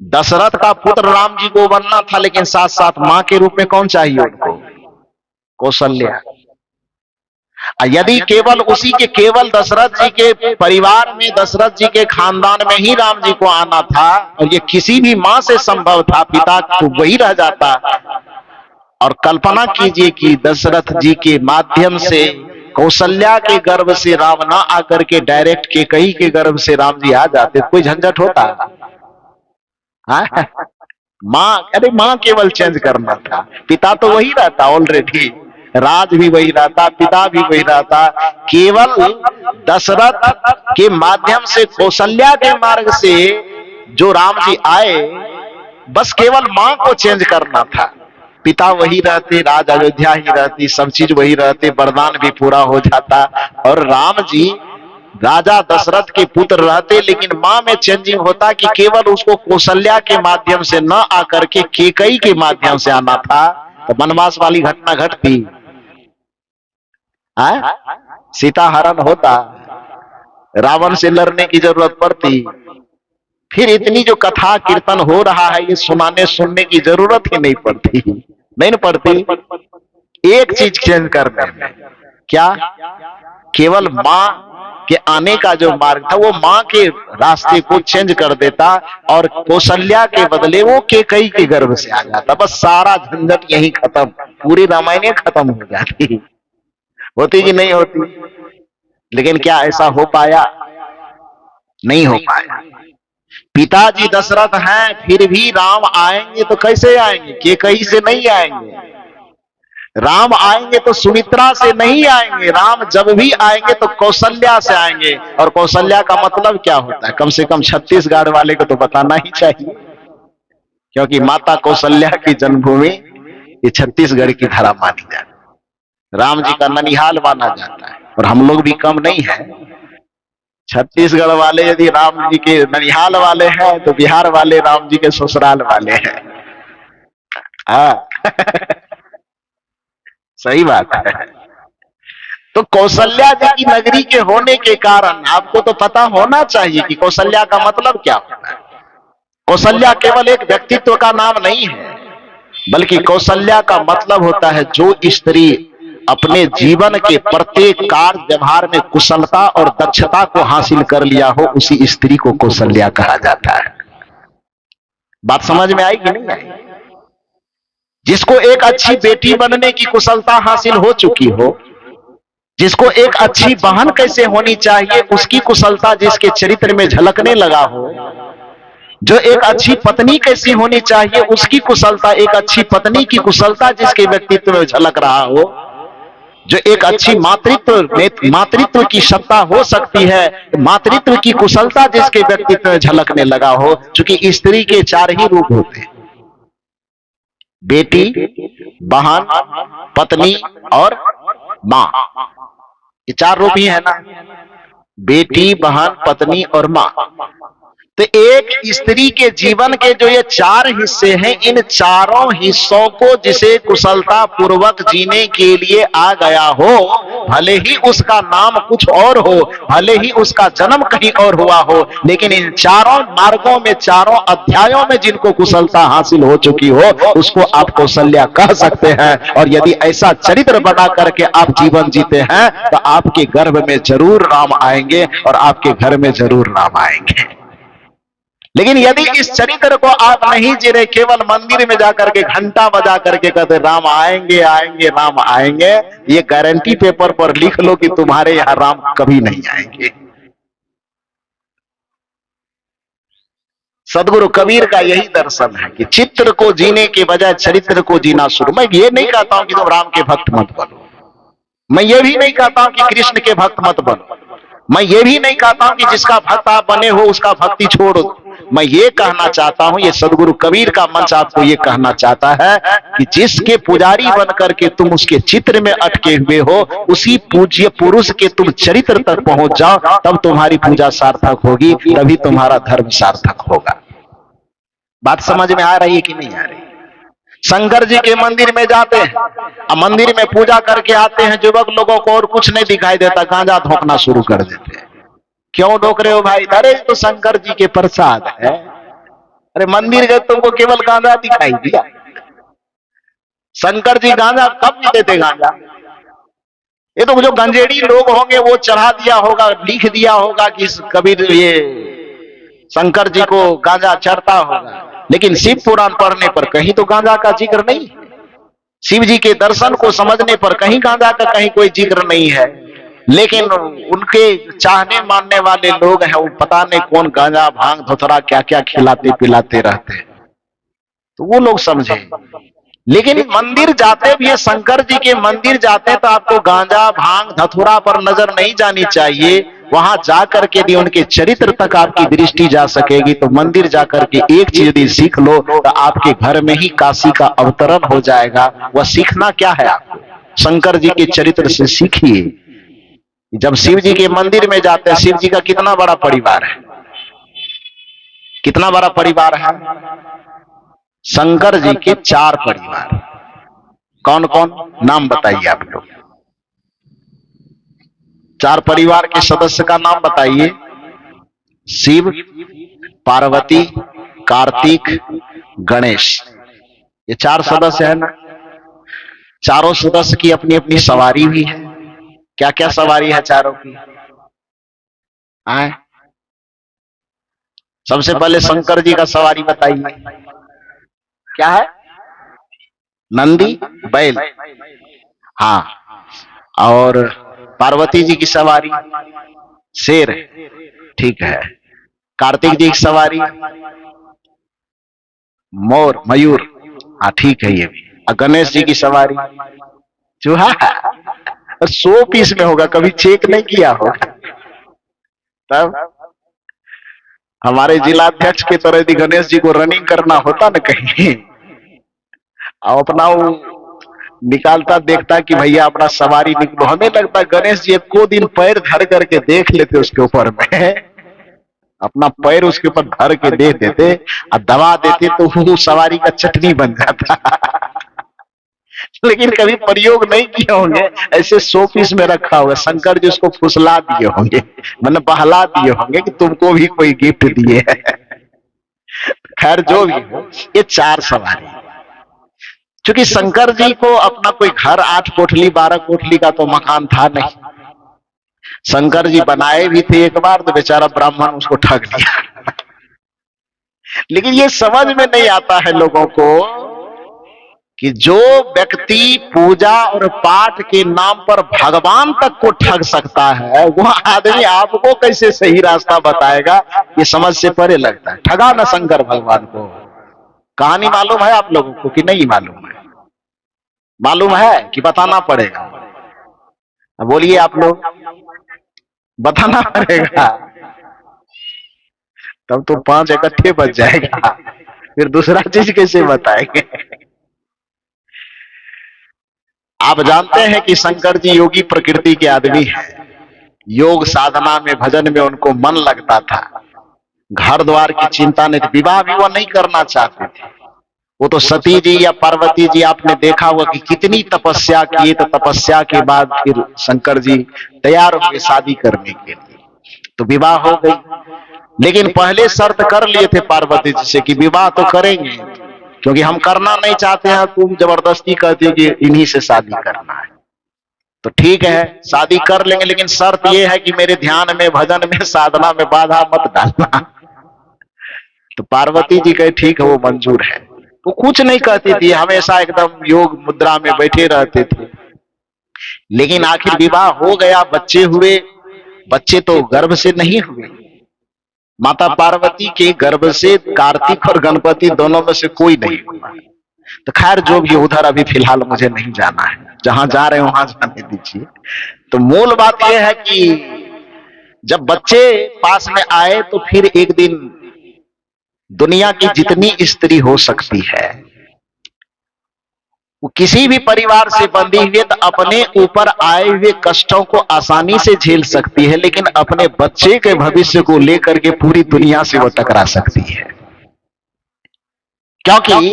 दशरथ का पुत्र राम जी को बनना था, लेकिन साथ साथ मां के रूप में कौन चाहिए उनको? कौशल्या। यदि केवल उसी के केवल दशरथ जी के परिवार में, दशरथ जी के खानदान में ही राम जी को आना था और ये किसी भी मां से संभव था, पिता तो वही रह जाता। और कल्पना कीजिए कि दशरथ जी के माध्यम से कौशल्या के गर्भ से राम ना आकर के डायरेक्ट कैकेयी के गर्भ से राम जी आ जाते, कोई झंझट होता? मां, अरे मां केवल चेंज करना था, पिता तो वही रहता ऑलरेडी, राज भी वही रहता, पिता भी वही रहता। केवल दशरथ के माध्यम से कौशल्या के मार्ग से जो राम जी आए, बस केवल मां को चेंज करना था। पिता वही रहते, राज अयोध्या ही रहती, सब चीज वही रहते, वरदान भी पूरा हो जाता और राम जी राजा दशरथ के पुत्र रहते, लेकिन मां में चेंजिंग होता कि केवल उसको कौशल्या के माध्यम से न आकर के कैकेयी के माध्यम से आना था, तो वनवास वाली घटना घटती, सीता हरण होता, रावण से लड़ने की जरूरत पड़ती, फिर इतनी जो कथा कीर्तन हो रहा है ये सुनने की जरूरत ही नहीं पड़ती, नहीं पड़ती। एक चीज चेंज करने में, क्या? केवल मां के आने का जो मार्ग था वो मां के रास्ते को चेंज कर देता और कौशल्या के बदले वो कैकेयी के गर्भ से आ जाता। बस सारा झंझट यही खत्म, पूरी रामायण खत्म हो जाती। होती कि नहीं होती? लेकिन क्या ऐसा हो पाया? नहीं हो पाया। पिताजी दशरथ हैं, फिर भी राम आएंगे तो कैसे आएंगे? कैकेयी से नहीं आएंगे। राम आएंगे तो सुमित्रा से नहीं आएंगे, राम जब भी आएंगे तो कौशल्या से आएंगे। और कौशल्या का मतलब क्या होता है? कम से कम छत्तीसगढ़ वाले को तो बताना ही चाहिए, क्योंकि माता कौशल्या की जन्मभूमि ये छत्तीसगढ़ की धरा मानी जाती है, राम जी का ननिहाल माना जाता है। और हम लोग भी कम नहीं है, छत्तीसगढ़ वाले यदि राम जी के ननिहाल वाले हैं तो बिहार वाले राम जी के ससुराल वाले हैं। सही बात है। तो कौशल्या जी की नगरी के होने के कारण आपको तो पता होना चाहिए कि कौशल्या का मतलब क्या होता है। कौशल्या केवल एक व्यक्तित्व का नाम नहीं है, बल्कि कौशल्या का मतलब होता है जो स्त्री अपने जीवन के प्रत्येक कार्य व्यवहार में कुशलता और दक्षता को हासिल कर लिया हो, उसी स्त्री को कौशल्या कहा जाता है। बात समझ में आई कि नहीं आई? जिसको एक अच्छी बेटी बनने की कुशलता हासिल हो चुकी हो, जिसको एक अच्छी बहन कैसे होनी चाहिए उसकी कुशलता जिसके चरित्र में झलकने लगा हो, जो एक अच्छी पत्नी कैसी होनी चाहिए उसकी कुशलता, एक अच्छी पत्नी की कुशलता जिसके व्यक्तित्व में झलक रहा हो, जो एक अच्छी मातृत्व की सत्ता हो सकती है, मातृत्व की कुशलता जिसके व्यक्तित्व में झलकने लगा हो। क्योंकि स्त्री के 4 ही रूप होते हैं, बेटी, बहन, पत्नी और मां। ये 4 रूप ही है ना, बेटी, बहन, पत्नी और मां। तो एक स्त्री के जीवन के जो ये 4 हिस्से हैं, इन चारों हिस्सों को जिसे कुशलता पूर्वक जीने के लिए आ गया हो, भले ही उसका नाम कुछ और हो, भले ही उसका जन्म कहीं और हुआ हो, लेकिन इन चारों मार्गों में, चारों अध्यायों में जिनको कुशलता हासिल हो चुकी हो, उसको आप कौशल्या कह सकते हैं। और यदि ऐसा चरित्र बना करके आप जीवन जीते हैं तो आपके गर्भ में जरूर राम आएंगे और आपके घर में जरूर राम आएंगे। लेकिन यदि इस चरित्र को आप नहीं जी रहे, केवल मंदिर में जाकर के घंटा बजा करके कहते राम आएंगे आएंगे राम आएंगे, ये गारंटी पेपर पर लिख लो कि तुम्हारे यहां राम कभी नहीं आएंगे। सदगुरु कबीर का यही दर्शन है कि चित्र को जीने के बजाय चरित्र को जीना शुरू। मैं ये नहीं कहता हूं कि तुम राम के भक्त मत बनो, मैं ये भी नहीं कहता हूं कि कृष्ण के भक्त मत बनो, मैं ये भी नहीं कहता हूं कि जिसका भक्त आप बने हो उसका भक्ति छोड़ दो। मैं ये कहना चाहता हूं, ये सदगुरु कबीर का मंच आपको ये कहना चाहता है कि जिसके पुजारी बनकर के तुम उसके चित्र में अटके हुए हो, उसी पूज्य पुरुष के तुम चरित्र तक पहुंच जाओ, तब तुम्हारी पूजा सार्थक होगी, तभी तुम्हारा धर्म सार्थक होगा। बात समझ में आ रही है कि नहीं आ रही? शंकर जी के मंदिर में जाते हैं, अब मंदिर में पूजा करके आते हैं, युवक लोगों को और कुछ नहीं दिखाई देता, गांजा धोकना शुरू कर देते हैं। क्यों ढोक रहे हो भाई? अरे तो शंकर जी के प्रसाद है। अरे मंदिर गए तुमको केवल गांजा दिखाई दिया। शंकर जी गांजा कब भी देते गांजा? ये तो जो गंजेड़ी लोग होंगे वो चढ़ा दिया होगा, लिख दिया होगा कि कबीर ये शंकर जी को गांजा चढ़ता होगा, लेकिन शिव पुराण पढ़ने पर कहीं तो गांजा का जिक्र नहीं है। शिव जी के दर्शन को समझने पर कहीं गांजा का कहीं कोई जिक्र नहीं है। लेकिन उनके चाहने मानने वाले लोग हैं, वो पता नहीं कौन गांजा भांग धोतरा क्या क्या खिलाते पिलाते रहते हैं, तो वो लोग समझे। लेकिन मंदिर जाते भी है, शंकर जी के मंदिर जाते हैं तो आपको गांजा भांग धतूरा पर नजर नहीं जानी चाहिए। वहां जाकर के यदि उनके चरित्र तक आपकी दृष्टि जा सकेगी तो मंदिर जाकर के एक चीज यदि सीख लो तो आपके घर में ही काशी का अवतरण हो जाएगा। वह सीखना क्या है? आपको शंकर जी के चरित्र से सीखिए। जब शिव जी के मंदिर में जाते हैं, शिव जी का कितना बड़ा परिवार है, कितना बड़ा परिवार है? शंकर जी के 4 परिवार। कौन कौन? नाम बताइए आप लोग। 4 परिवार के सदस्य का नाम बताइए। शिव, पार्वती, कार्तिक, गणेश, ये 4 सदस्य है ना। चारों सदस्य की अपनी अपनी सवारी भी है। क्या क्या सवारी है चारों की? आए सबसे पहले शंकर जी का सवारी बताइए, क्या है? नंदी बैल, हाँ। और पार्वती जी की सवारी शेर, ठीक है। कार्तिक जी की सवारी मोर, मयूर, हाँ ठीक है ये भी। और गणेश जी की सवारी चूहा। 100 पीस में होगा, कभी चेक नहीं किया होगा। तब हमारे जिलाध्यक्ष के तरह यदि गणेश जी को रनिंग करना होता ना कहीं, और अपना वो निकालता, देखता कि भैया अपना सवारी निकलो, हमें लगता गणेश जी को दिन पैर धर करके देख लेते उसके ऊपर में, अपना पैर उसके ऊपर धर के दे देते और दबा देते तो वो सवारी का चटनी बन जाता। लेकिन कभी प्रयोग नहीं किए होंगे, ऐसे 100 पीस में रखा होगा। शंकर जी उसको फुसला दिए होंगे, मतलब बहला दिए होंगे कि तुमको भी कोई गिफ्ट दिए है। खैर जो भी हो, ये 4 सवारी। क्योंकि शंकर जी को अपना कोई घर 8 कोठली 12 कोठली का तो मकान था नहीं। शंकर जी बनाए भी थे एक बार, तो बेचारा ब्राह्मण उसको ठग लिया। लेकिन ये समझ में नहीं आता है लोगों को कि जो व्यक्ति पूजा और पाठ के नाम पर भगवान तक को ठग सकता है, वह आदमी आपको कैसे सही रास्ता बताएगा, ये समझ से परे लगता है। ठगा ना शंकर भगवान को। कहानी मालूम है आप लोगों को कि नहीं मालूम है? मालूम है कि बताना पड़ेगा? बोलिए आप लोग। बताना पड़ेगा, तब तो 5 इकट्ठे बच जाएगा, फिर दूसरा चीज कैसे बताएंगे? आप जानते हैं कि शंकर जी योगी प्रकृति के आदमी हैं। योग साधना में भजन में उनको मन लगता था। घर द्वार की चिंता नहीं थी। विवाह भी वो नहीं करना चाहते थे। वो तो सती जी या पार्वती जी आपने देखा हुआ कि कितनी तपस्या किए, तो तपस्या के बाद फिर शंकर जी तैयार हुए शादी करने के लिए, तो विवाह हो गई। लेकिन पहले शर्त कर लिए थे पार्वती जी से कि विवाह तो करेंगे, क्योंकि हम करना नहीं चाहते हैं, तुम जबरदस्ती कहती हो कि इन्हीं से शादी करना है। तो ठीक है, शादी कर लेंगे, लेकिन शर्त यह है कि मेरे ध्यान में भजन में साधना में बाधा मत डालना। तो पार्वती जी कहे ठीक है, वो मंजूर है। वो कुछ नहीं कहती थी, हमेशा एकदम योग मुद्रा में बैठे रहते थे। लेकिन आखिर विवाह हो गया, बच्चे हुए। बच्चे तो गर्भ से नहीं हुए, माता पार्वती के गर्भ से कार्तिक और गणपति दोनों में से कोई नहीं हुआ। तो खैर जो भी, उधर अभी फिलहाल मुझे नहीं जाना है, जहां जा रहे हैं वहां जाने दीजिए। तो मूल बात यह है कि जब बच्चे पास में आए, तो फिर एक दिन दुनिया की जितनी स्त्री हो सकती है, वो किसी भी परिवार से बंधी हुई तो अपने ऊपर आए हुए कष्टों को आसानी से झेल सकती है, लेकिन अपने बच्चे के भविष्य को लेकर के पूरी दुनिया से वो टकरा सकती है। क्योंकि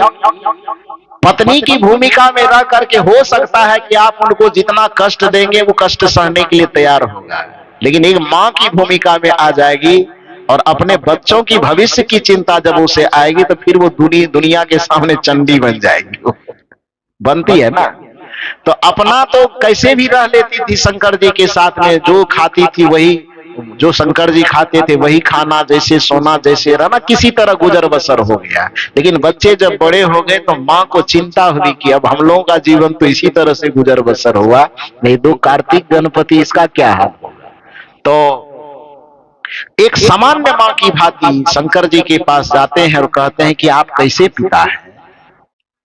पत्नी की भूमिका में रह करके हो सकता है कि आप उनको जितना कष्ट देंगे वो कष्ट सहने के लिए तैयार होगा, लेकिन एक मां की भूमिका में आ जाएगी और अपने बच्चों की भविष्य की चिंता जब उसे आएगी, तो फिर वो दुनिया के सामने चंडी बन जाएगी। वो बनती है ना। तो अपना तो कैसे भी रह लेती थी शंकर जी के साथ में, जो खाती थी वही, जो शंकर जी खाते थे वही खाना, जैसे सोना जैसे रहना, किसी तरह गुजर बसर हो गया। लेकिन बच्चे जब बड़े हो गए तो माँ को चिंता हुई कि अब हम लोगों का जीवन तो इसी तरह से गुजर बसर हुआ, नहीं दो कार्तिक गणपति इसका क्या हाल होगा। तो एक सामान्य माँ की भांति शंकर जी के पास जाते हैं और कहते हैं कि आप कैसे पिता है?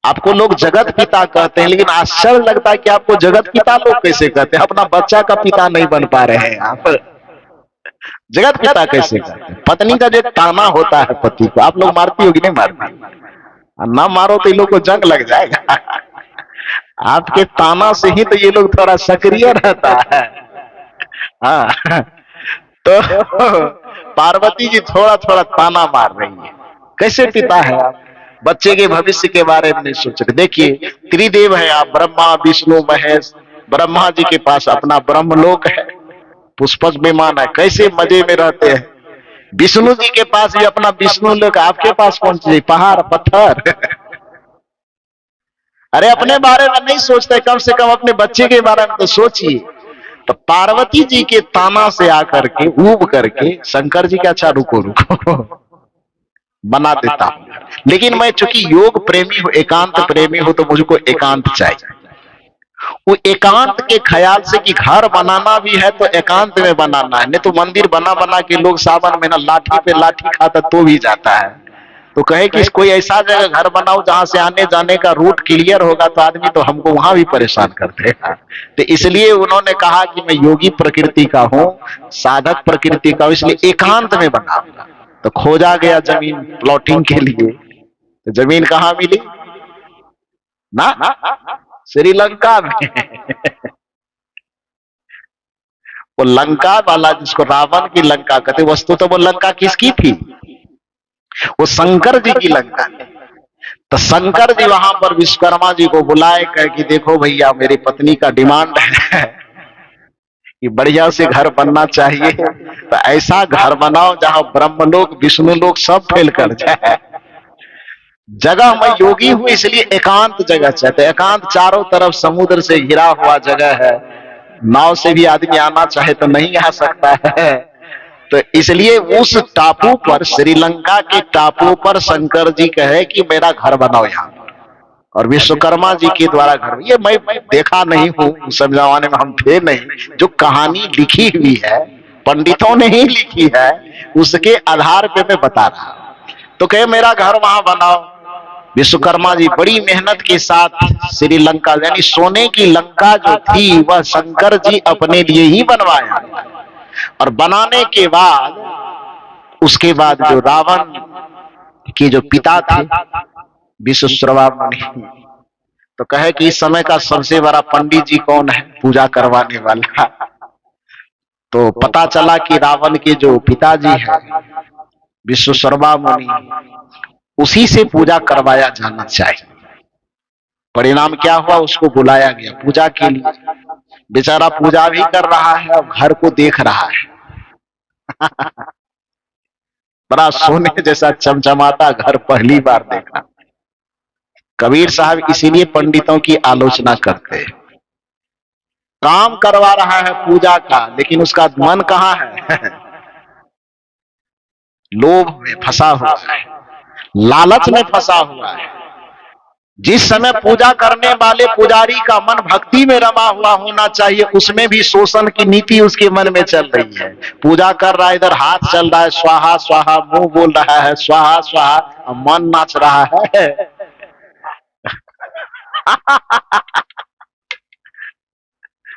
आपको लोग जगत पिता कहते हैं, लेकिन आश्चर्य लगता है कि आपको जगत पिता लोग कैसे कहते हैं? अपना बच्चा का पिता नहीं बन पा रहे हैं आप, जगत पिता कैसे कहते हैं? पत्नी का जो ताना होता है पति को, आप लोग मारती होगी नहीं मारती? ना मारो तो ये लोग को जंग लग जाएगा। आपके ताना से ही तो ये लोग थोड़ा सक्रिय रहता है। हाँ, तो पार्वती जी थोड़ा थोड़ा ताना मार रही है। कैसे पिता है आप? बच्चे के भविष्य के बारे में नहीं सोच रहे। देखिए, त्रिदेव है आप, ब्रह्मा विष्णु महेश। ब्रह्मा जी के पास अपना ब्रह्मलोक है, पुष्पक विमान है, कैसे मजे में रहते हैं। विष्णु जी के पास भी अपना विष्णु लोक, आपके पास कौन सी पहाड़ पत्थर? अरे अपने बारे में नहीं सोचते, कम से कम अपने बच्चे के बारे में तो सोचिए। तो पार्वती जी के ताना से आकर के ऊब करके शंकर जी का अच्छा रुको रुको बना देता हूं। लेकिन मैं चूंकि योग प्रेमी हूं, एकांत प्रेमी हूं, तो मुझको एकांत चाहिए। वो एकांत के ख्याल से कि घर बनाना भी है तो एकांत में बनाना है, नहीं तो मंदिर बना बना के लोग सावन में ना लाठी पे लाठी खाता तो भी जाता है। तो कहे कि कोई ऐसा जगह घर बनाओ जहां से आने जाने का रूट क्लियर होगा, तो आदमी तो हमको वहां भी परेशान कर देगा। तो इसलिए उन्होंने कहा कि मैं योगी प्रकृति का हूं, साधक प्रकृति का हूं, इसलिए एकांत में बनाऊंगा। तो खोजा गया जमीन प्लॉटिंग के लिए। तो जमीन कहाँ मिली ना? श्रीलंका में। वो लंका वाला जिसको रावण की लंका कहते, वस्तु तो वो लंका किसकी थी? वो शंकर जी की लंका थी। तो शंकर जी वहां पर विश्वकर्मा जी को बुलाए, कहे कि देखो भैया मेरी पत्नी का डिमांड है कि बढ़िया से घर बनना चाहिए, तो ऐसा घर बनाओ जहां ब्रह्मलोक विष्णुलोक सब फेल कर जाए। जगह मैं योगी हूं इसलिए एकांत जगह चाहते, एकांत चारों तरफ समुद्र से घिरा हुआ जगह है, नाव से भी आदमी आना चाहे तो नहीं आ सकता है। तो इसलिए उस टापू पर, श्रीलंका के टापू पर शंकर जी कहे कि मेरा घर बनाओ यहाँ, और विश्वकर्मा जी के द्वारा घर, ये मैं देखा नहीं हूं, उस जमाने में हम थे नहीं, जो कहानी लिखी हुई है पंडितों ने ही लिखी है, उसके आधार पे मैं बता रहा हूं। तो कहे मेरा घर वहां बनाओ। विश्वकर्मा जी बड़ी मेहनत के साथ श्रीलंका, यानी सोने की लंका जो थी वह शंकर जी अपने लिए ही बनवाया, और बनाने के बाद उसके बाद जो रावण के जो पिता थे विश्वश्रवा मुनि, तो कहे कि इस समय का सबसे बड़ा पंडित जी कौन है पूजा करवाने वाला। तो पता चला कि रावण के जो पिताजी हैं विश्वश्रवा मुनि, उसी से पूजा करवाया जाना चाहिए। परिणाम क्या हुआ, उसको बुलाया गया पूजा के लिए। बेचारा पूजा भी कर रहा है और घर को देख रहा है। बड़ा सोने जैसा चमचमाता घर पहली बार देखा। कबीर साहब इसीलिए पंडितों की आलोचना करते हैं। काम करवा रहा है पूजा का, लेकिन उसका मन कहाँ है? लोभ में फंसा हुआ है, लालच में फंसा हुआ है। जिस समय पूजा करने वाले पुजारी का मन भक्ति में रमा हुआ होना चाहिए, उसमें भी शोषण की नीति उसके मन में चल रही है। पूजा कर रहा है, इधर हाथ चल रहा है स्वाहा स्वाहा, मुंह बोल रहा है स्वाहा स्वाहा, मन नाच रहा है।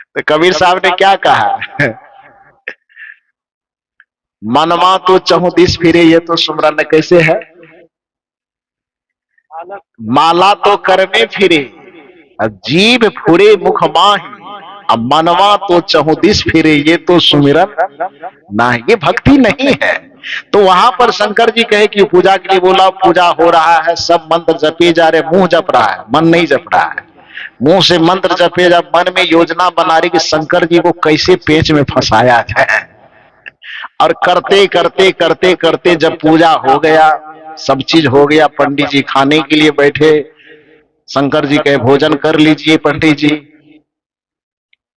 तो कबीर साहब ने क्या कहा? मनवा तो चहुदिस फिरे, ये तो सुमरन कैसे है? माला तो कर में फिरे, जीभ फुरे मुख माही, अब मनवा तो चहुदिस फिरे, ये तो सुमिरन ना, ये भक्ति नहीं है। तो वहां पर शंकर जी कहे कि पूजा के लिए बोला, पूजा हो रहा है, सब मंत्र जपे जा रहे, मुंह जप रहा है, मन नहीं जप रहा है। मुंह से मंत्र जपे जा, मन में योजना बना रही कि शंकर जी को कैसे पेच में फंसाया जाए। और करते करते करते करते जब पूजा हो गया, सब चीज हो गया, पंडित जी खाने के लिए बैठे, शंकर जी कहे भोजन कर लीजिए पंडित जी।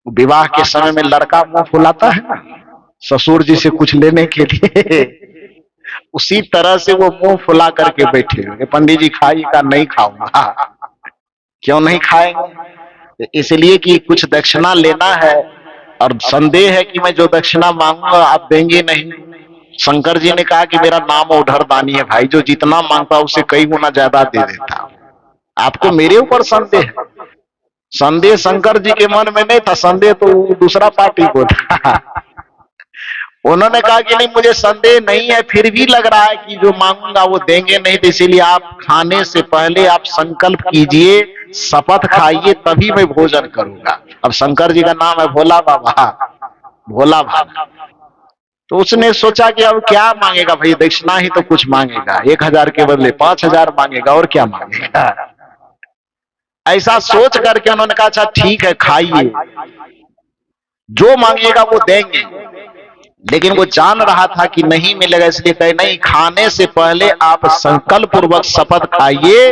विवाह के समय में लड़का मुंह फुलाता है ना ससुर जी से कुछ लेने के लिए, उसी तरह से वो मुंह फुला करके बैठे हुए, पंडित जी खाइएगा, नहीं खाऊंगा। क्यों नहीं खाएंगे? इसलिए कि कुछ दक्षिणा लेना है, और संदेह है कि मैं जो दक्षिणा मांगूंगा आप देंगे नहीं। शंकर जी ने कहा कि मेरा नाम ओढ़र दानी है भाई, जो जितना मांगता उससे कई गुना ज्यादा दे देता। आपको मेरे ऊपर संदेह है? संदेह शंकर जी के मन में नहीं था, संदेह तो दूसरा पार्टी को था। उन्होंने कहा कि नहीं मुझे संदेह नहीं है, फिर भी लग रहा है कि जो मांगूंगा वो देंगे नहीं, तो इसीलिए आप खाने से पहले आप संकल्प कीजिए, शपथ खाइए, तभी मैं भोजन करूंगा। अब शंकर जी का नाम है भोला बाबा, भोला बाबा। तो उसने सोचा कि अब क्या मांगेगा भाई, दक्षिणा ही तो कुछ मांगेगा, 1000 के बदले 5000 मांगेगा, और क्या मांगेगा। ऐसा सोच करके उन्होंने कहा अच्छा ठीक है खाइए, जो मांगेगा वो देंगे। लेकिन वो जान रहा था कि नहीं मिलेगा, इसलिए कहे नहीं, खाने से पहले आप संकल्प पूर्वक शपथ खाइए,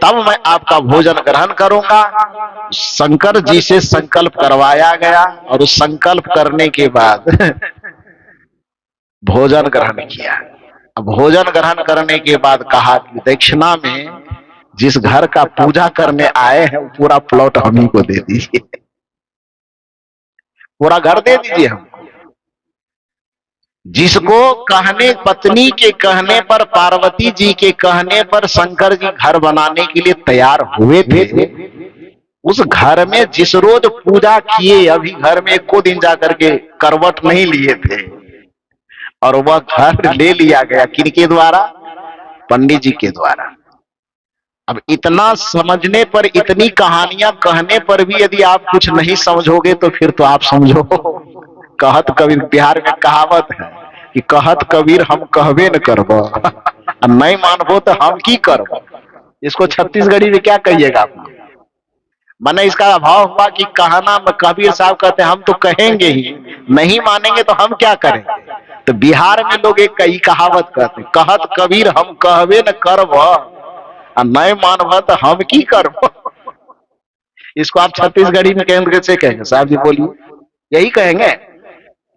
तब मैं आपका भोजन ग्रहण करूंगा। शंकर जी से संकल्प करवाया गया, और उस संकल्प करने के बाद भोजन ग्रहण किया। अब भोजन ग्रहण करने के बाद कहा कि दक्षिणा में जिस घर का पूजा करने आए हैं, पूरा प्लॉट हम ही को दे दीजिए, पूरा घर दे दीजिए हमको। जिसको कहने, पत्नी के कहने पर, पार्वती जी के कहने पर शंकर जी घर बनाने के लिए तैयार हुए थे, उस घर में जिस रोज पूजा किए, अभी घर में एको दिन जाकर के करवट नहीं लिए थे, और वह घर ले लिया गया किनके द्वारा? पंडित जी के द्वारा। अब इतना समझने पर, इतनी कहानियां कहने पर भी यदि आप कुछ नहीं समझोगे तो फिर तो आप समझो। कहत कबीर, बिहार में कहावत है कि कहत कबीर हम कहबे न करब, नहीं मानबो तो हम की करब। इसको छत्तीसगढ़ी में क्या कहिएगा आप? मैंने इसका अभाव हुआ कि कहना में कबीर साहब कहते हैं हम तो कहेंगे ही, नहीं मानेंगे तो हम क्या करेंगे। तो बिहार में लोग एक कई कहावत कहते हैं, कहत कबीर हम कहबे न करब, नहीं मानब तो हम की करब। इसको आप छत्तीसगढ़ी में कहेंगे, कैसे कहेंगे साहब जी बोलिए? यही कहेंगे,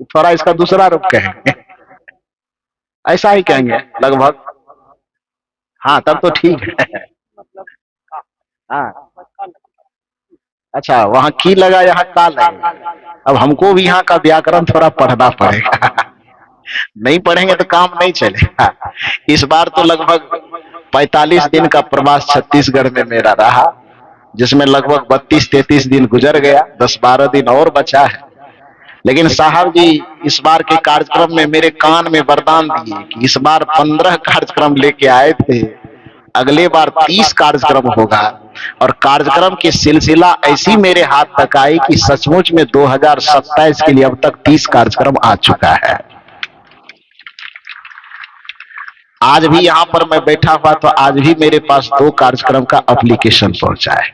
थोड़ा इसका दूसरा रूप कहेंगे, ऐसा ही कहेंगे लगभग। हाँ तब तो ठीक है। हाँ अच्छा, वहां की लगा यहाँ का लगा। अब हमको भी यहाँ का व्याकरण थोड़ा पढ़ना पड़ेगा। नहीं पढ़ेंगे तो काम नहीं चलेगा। इस बार तो लगभग 45 दिन का प्रवास छत्तीसगढ़ में मेरा रहा, जिसमें लगभग 32-33 दिन गुजर गया, 10-12 दिन और बचा है। लेकिन साहब जी इस बार के कार्यक्रम में मेरे कान में वरदान दिए कि इस बार 15 कार्यक्रम लेके आए थे, अगले बार 30 कार्यक्रम होगा। और कार्यक्रम की सिलसिला ऐसी मेरे हाथ तक आई कि सचमुच में 2027 के लिए अब तक 30 कार्यक्रम आ चुका है। आज भी यहां पर मैं बैठा हुआ तो आज भी मेरे पास 2 कार्यक्रम का एप्लीकेशन पहुंचा है।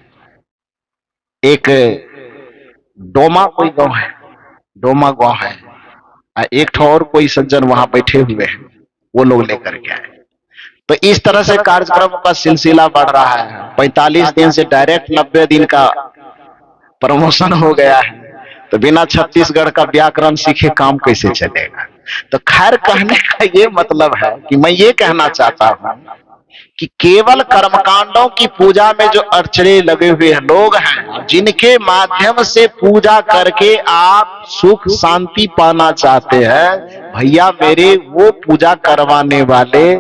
एक डोमा कोई गांव है, डोमा गांव है, एक और कोई सज्जन वहां बैठे हुए हैं, वो लोग लेकर के आए। तो इस तरह से कार्यक्रम का सिलसिला बढ़ रहा है। 45 दिन से डायरेक्ट 90 दिन का प्रमोशन हो गया है। तो बिना छत्तीसगढ़ का व्याकरण सीखे काम कैसे चलेगा। तो खैर कहने का ये मतलब है कि मैं ये कहना चाहता हूं कि केवल कर्मकांडों की पूजा में जो अर्चने लगे हुए लोग हैं, जिनके माध्यम से पूजा करके आप सुख शांति पाना चाहते हैं, भैया मेरे वो पूजा करवाने वाले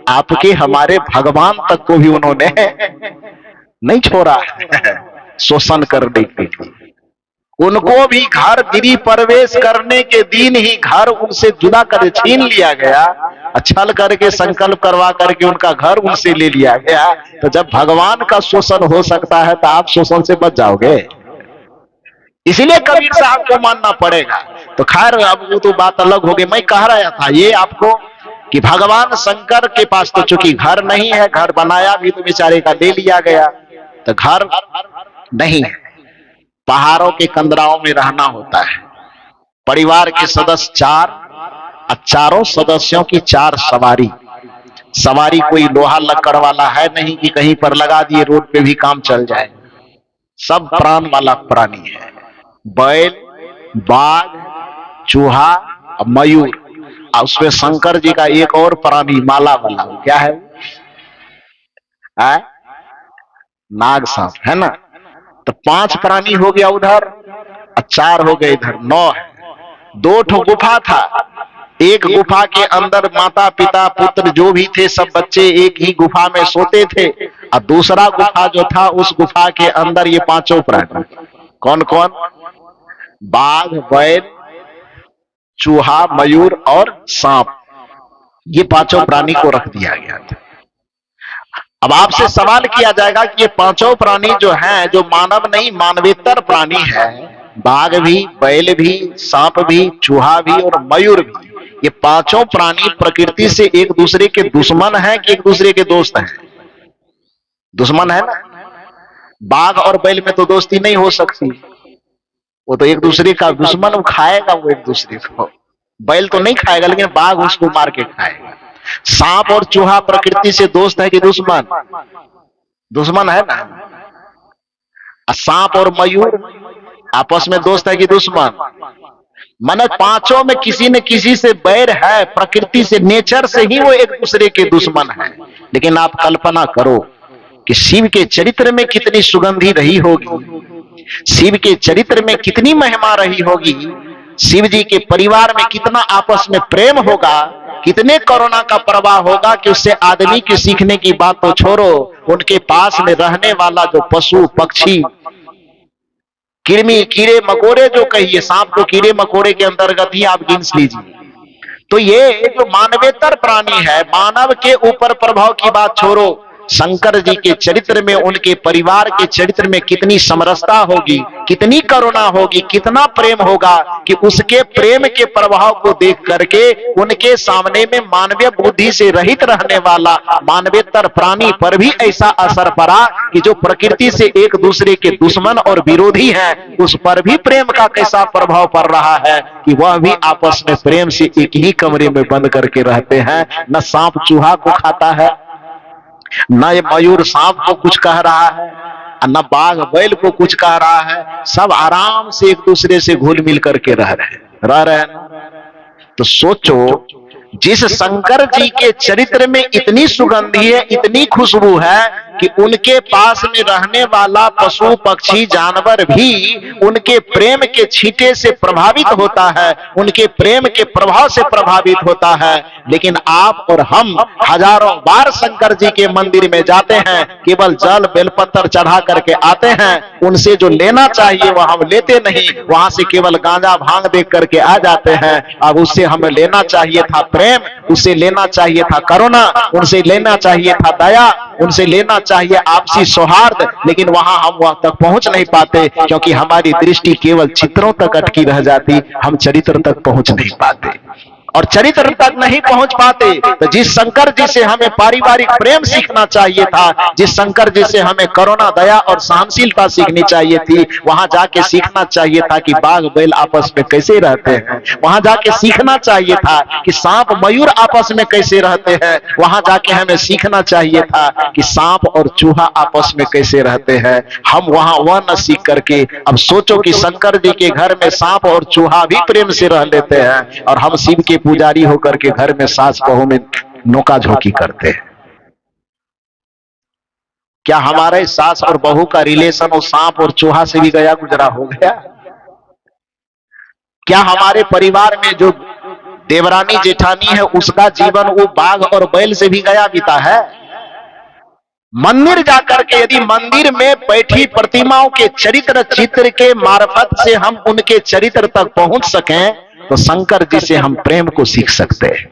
आपके हमारे भगवान तक को भी उन्होंने नहीं छोड़ा है शोषण करने के लिए। उनको भी घर गिरी प्रवेश करने के दिन ही घर उनसे जुदा कर छीन लिया गया, छल करके संकल्प करवा करके उनका घर उनसे ले लिया गया। तो जब भगवान का शोषण हो सकता है तो आप शोषण से बच जाओगे। इसीलिए कबीर साहब को मानना पड़ेगा। तो खैर अब वो तो बात अलग हो गई। मैं कह रहा था ये आपको कि भगवान शंकर के पास तो चूंकि घर नहीं है, घर बनाया भी तो बेचारे का ले लिया गया, तो घर नहीं है, पहाड़ों के कंदराओं में रहना होता है। परिवार के सदस्य 4, चारों सदस्यों की 4 सवारी। सवारी कोई लोहा लक्कड़ वाला है नहीं कि कहीं पर लगा दिए रोड पे भी काम चल जाए। सब प्राण वाला प्राणी है। बैल, बाघ, चूहा, मयूर, और उसमें शंकर जी का एक और प्राणी माला वाला, क्या है? नाग सांप है ना। तो 5 प्राणी हो गया उधर, 4 हो गए इधर, 9 है। 2 ठो गुफा था, एक गुफा के अंदर माता पिता पुत्र जो भी थे सब बच्चे एक ही गुफा में सोते थे, और दूसरा गुफा जो था उस गुफा के अंदर ये 5 प्राणी। कौन कौन? बाघ, बैल, चूहा, मयूर और सांप, ये 5 प्राणी को रख दिया गया था। अब आपसे सवाल किया जाएगा कि ये 5 प्राणी जो हैं, जो मानव नहीं मानवेतर प्राणी है, बाघ भी, बैल भी, सांप भी, चूहा भी और मयूर भी, ये 5 प्राणी प्रकृति से एक दूसरे के दुश्मन हैं कि एक दूसरे के दोस्त हैं? दुश्मन है ना। बाघ और बैल में तो दोस्ती नहीं हो सकती, वो तो एक दूसरे का दुश्मन, वो खाएगा वो एक दूसरे को। बैल तो नहीं खाएगा लेकिन बाघ उसको मार के खाएगा। सांप और चूहा प्रकृति से दोस्त है कि दुश्मन? दुश्मन है ना। सांप और मयूर आपस में दोस्त है कि दुश्मन? माने 5 में किसी न किसी से बैर है, प्रकृति से, नेचर से ही वो एक दूसरे के दुश्मन है। लेकिन आप कल्पना करो कि शिव के चरित्र में कितनी सुगंधी रही होगी, शिव के चरित्र में कितनी महिमा रही होगी, शिव जी के परिवार में कितना आपस में प्रेम होगा, कितने करुणा का प्रवाह होगा कि उससे आदमी की सीखने की बात तो छोड़ो, उनके पास में रहने वाला जो पशु पक्षी, कृमि कीड़े मकोड़े जो कहिए, सांप को कीड़े मकोड़े के अंतर्गत ही आप गिन लीजिए। तो ये जो मानवेतर प्राणी है, मानव के ऊपर प्रभाव की बात छोड़ो, शंकर जी के चरित्र में, उनके परिवार के चरित्र में कितनी समरसता होगी, कितनी करुणा होगी, कितना प्रेम होगा कि उसके प्रेम के प्रभाव को देख करके उनके सामने में मानवीय बुद्धि से रहित रहने वाला मानवेतर प्राणी पर भी ऐसा असर पड़ा कि जो प्रकृति से एक दूसरे के दुश्मन और विरोधी हैं, उस पर भी प्रेम का कैसा प्रभाव पड़ रहा है कि वह भी आपस में प्रेम से एक ही कमरे में बंद करके रहते हैं। न सांप चूहा को खाता है, न ये मयूर सांप को कुछ कह रहा है, न बाघ बैल को कुछ कह रहा है। सब आराम से एक दूसरे से घुल मिल करके रह रहे हैं। तो सोचो, जिस शंकर जी के चरित्र में इतनी सुगंधी है, इतनी खुशबू है कि उनके पास में रहने वाला पशु पक्षी जानवर भी उनके प्रेम के छींटे से प्रभावित होता है, उनके प्रेम के प्रभाव से प्रभावित होता है। लेकिन आप और हम हजारों बार शंकर जी के मंदिर में जाते हैं, केवल जल बेलपत्र चढ़ा करके आते हैं, उनसे जो लेना चाहिए वह हम लेते नहीं, वहां से केवल गांजा भांग देख करके आ जाते हैं। अब उससे हमें लेना चाहिए था प्रेम, उससे लेना चाहिए था करुणा, उनसे लेना चाहिए था दया, उनसे लेना चाहिए आपसी सौहार्द, लेकिन वहां हम वहां तक पहुंच नहीं पाते क्योंकि हमारी दृष्टि केवल चित्रों तक अटकी रह जाती, हम चरित्र तक पहुंच नहीं पाते। और चरित्र तक नहीं पहुंच पाते तो जिस शंकर जी से हमें पारिवारिक प्रेम सीखना चाहिए था, जिस शंकर जी से हमें करुणा दया और सहनशीलता सीखनी चाहिए थी, वहां जाके सीखना चाहिए था कि बाघ बैल आपस में कैसे रहते हैं, वहां जाके सीखना चाहिए था कि सांप मयूर आपस में कैसे रहते हैं, वहां जाके हमें सीखना चाहिए था कि सांप और चूहा आपस में कैसे रहते हैं। हम वहां वह न सीख करके अब सोचो कि शंकर जी के घर में सांप और चूहा भी प्रेम से रह लेते हैं और हम शिव के पुजारी होकर के घर में सास बहू में नोका झोंकी करते हैं। क्या हमारे सास और बहू का रिलेशन वो सांप और चूहा से भी गया गुजरा हो गया? क्या हमारे परिवार में जो देवरानी जेठानी है उसका जीवन वो बाघ और बैल से भी गया बीता है? मंदिर जाकर के यदि मंदिर में बैठी प्रतिमाओं के चरित्र चित्र के मार्फत से हम उनके चरित्र तक पहुंच सकें तो शंकर जी से हम प्रेम को सीख सकते हैं,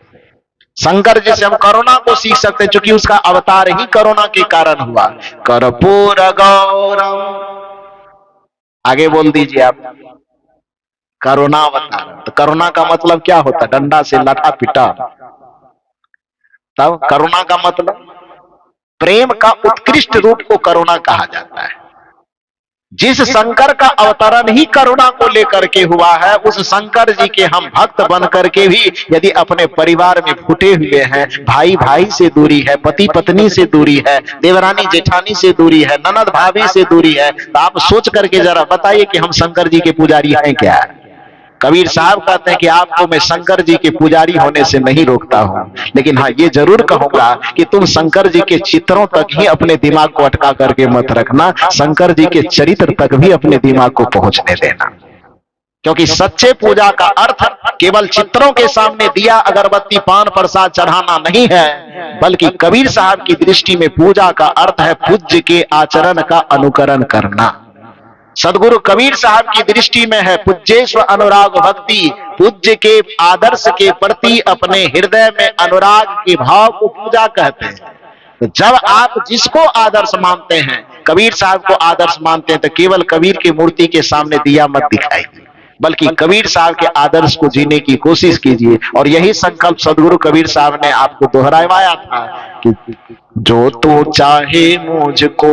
शंकर जी से हम करुणा को सीख सकते हैं, क्योंकि उसका अवतार ही करुणा के कारण हुआ। कर्पूर गौरम, आगे बोल दीजिए आप, करुणा अवतार। तो करुणा का मतलब क्या होता है? डंडा से लाठा पिटा। तब करुणा का मतलब प्रेम का उत्कृष्ट रूप को करुणा कहा जाता है। जिस शंकर का अवतरण ही करुणा को लेकर के हुआ है, उस शंकर जी के हम भक्त बन करके भी यदि अपने परिवार में फूटे हुए हैं, भाई भाई से दूरी है, पति पत्नी से दूरी है, देवरानी जेठानी से दूरी है, ननद भाभी से दूरी है, तो आप सोच करके जरा बताइए कि हम शंकर जी के पुजारी हैं क्या? कबीर साहब कहते हैं कि आपको मैं शंकर जी के पुजारी होने से नहीं रोकता हूं, लेकिन हाँ ये जरूर कहूंगा कि तुम शंकर जी के चित्रों तक ही अपने दिमाग को अटका करके मत रखना, शंकर जी के चरित्र तक भी अपने दिमाग को पहुंचने देना। क्योंकि सच्चे पूजा का अर्थ केवल चित्रों के सामने दिया अगरबत्ती पान प्रसाद चढ़ाना नहीं है, बल्कि कबीर साहब की दृष्टि में पूजा का अर्थ है पूज्य के आचरण का अनुकरण करना। सदगुरु कबीर साहब की दृष्टि में है पूज्येश्वर अनुराग भक्ति, पूज्य के आदर्श के प्रति अपने हृदय में अनुराग के भाव को पूजा कहते हैं। तो जब आप जिसको आदर्श मानते हैं, कबीर साहब को आदर्श मानते हैं, तो केवल कबीर की मूर्ति के सामने दिया मत दिखाइए, बल्कि कबीर साहब के आदर्श को जीने की कोशिश कीजिए। और यही संकल्प सदगुरु कबीर साहब ने आपको दोहराया था कि जो तो चाहे मुझको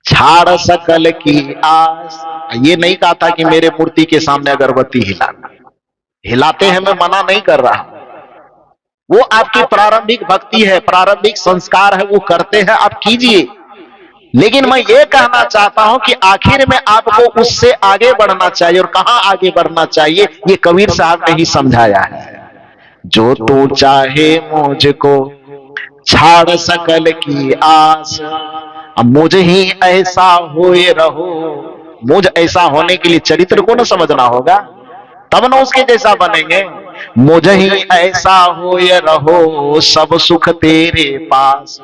छाड़ सकल की आस। ये नहीं कहा था कि मेरे मूर्ति के सामने अगरबत्ती हिलाना, हिलाते हैं, मैं मना नहीं कर रहा, वो आपकी प्रारंभिक भक्ति है, प्रारंभिक संस्कार है, वो करते हैं, आप कीजिए। लेकिन मैं ये कहना चाहता हूं कि आखिर में आपको उससे आगे बढ़ना चाहिए, और कहां आगे बढ़ना चाहिए ये कबीर साहब ने ही समझाया है। जो तो चाहे मुझको छाड़ सकल की आस, अब मुझे ही ऐसा होए रहो। मुझ ऐसा होने के लिए चरित्र को न समझना होगा, तब न उसके जैसा बनेंगे। मुझे ही ऐसा होए रहो, सब सुख तेरे पास।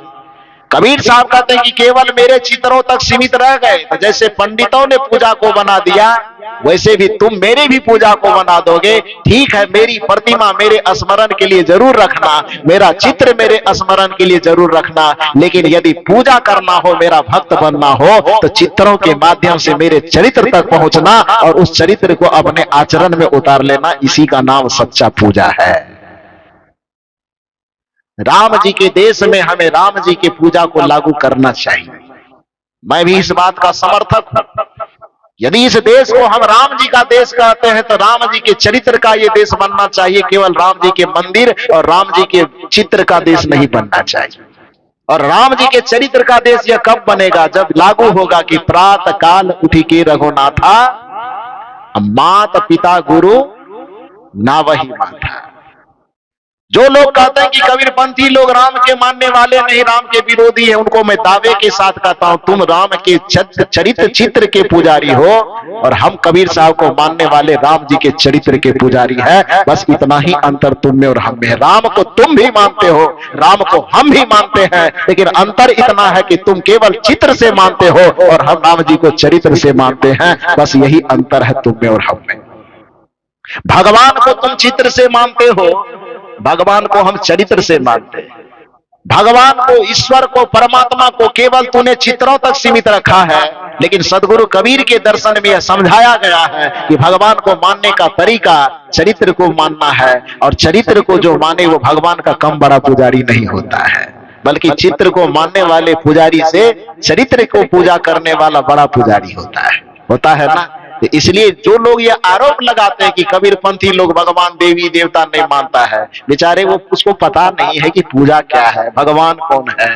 कबीर साहब कहते हैं कि केवल मेरे चित्रों तक सीमित रह गए, तो जैसे पंडितों ने पूजा को बना दिया वैसे भी तुम मेरी भी पूजा को बना दोगे। ठीक है, मेरी प्रतिमा मेरे स्मरण के लिए जरूर रखना, मेरा चित्र मेरे स्मरण के लिए जरूर रखना, लेकिन यदि पूजा करना हो, मेरा भक्त बनना हो, तो चित्रों के माध्यम से मेरे चरित्र तक पहुंचना और उस चरित्र को अपने आचरण में उतार लेना, इसी का नाम सच्चा पूजा है। राम जी के देश में हमें राम जी की पूजा को लागू करना चाहिए। मैं भी इस बात का समर्थक हूं। यदि इस देश को हम राम जी का देश कहते हैं तो राम जी के चरित्र का यह देश बनना चाहिए, केवल राम जी के मंदिर और राम जी के चित्र का देश नहीं बनना चाहिए। और राम जी के चरित्र का देश यह कब बनेगा? जब लागू होगा कि प्रातः काल उठी के रघुनाथा, मात पिता गुरु ना वही माथा। जो लोग कहते हैं कि कबीरपंथी लोग राम के मानने वाले नहीं, राम के विरोधी है, उनको मैं दावे के साथ कहता हूं, तुम राम के चरित्र चित्र के पुजारी हो और हम कबीर साहब को मानने वाले राम जी के चरित्र के पुजारी है। बस इतना ही अंतर तुम में और हम में है। राम को तुम भी मानते हो, राम को हम भी मानते हैं, लेकिन अंतर इतना है कि तुम केवल चित्र से मानते हो और हम राम जी को चरित्र से मानते हैं। बस यही अंतर है तुम में और हम में। भगवान को तुम चित्र से मानते हो, भगवान को हम चरित्र से मानते हैं। भगवान को, ईश्वर को, परमात्मा को केवल तूने चित्रों तक सीमित रखा है, लेकिन सदगुरु कबीर के दर्शन में यह समझाया गया है कि भगवान को मानने का तरीका चरित्र को मानना है, और चरित्र को जो माने वो भगवान का कम बड़ा पुजारी नहीं होता है, बल्कि चित्र को मानने वाले पुजारी से चरित्र को पूजा करने वाला बड़ा पुजारी होता है ना। तो इसलिए जो लोग ये आरोप लगाते हैं कि कबीरपंथी लोग भगवान देवी देवता नहीं मानता है, बेचारे वो उसको पता नहीं है कि पूजा क्या है, भगवान कौन है,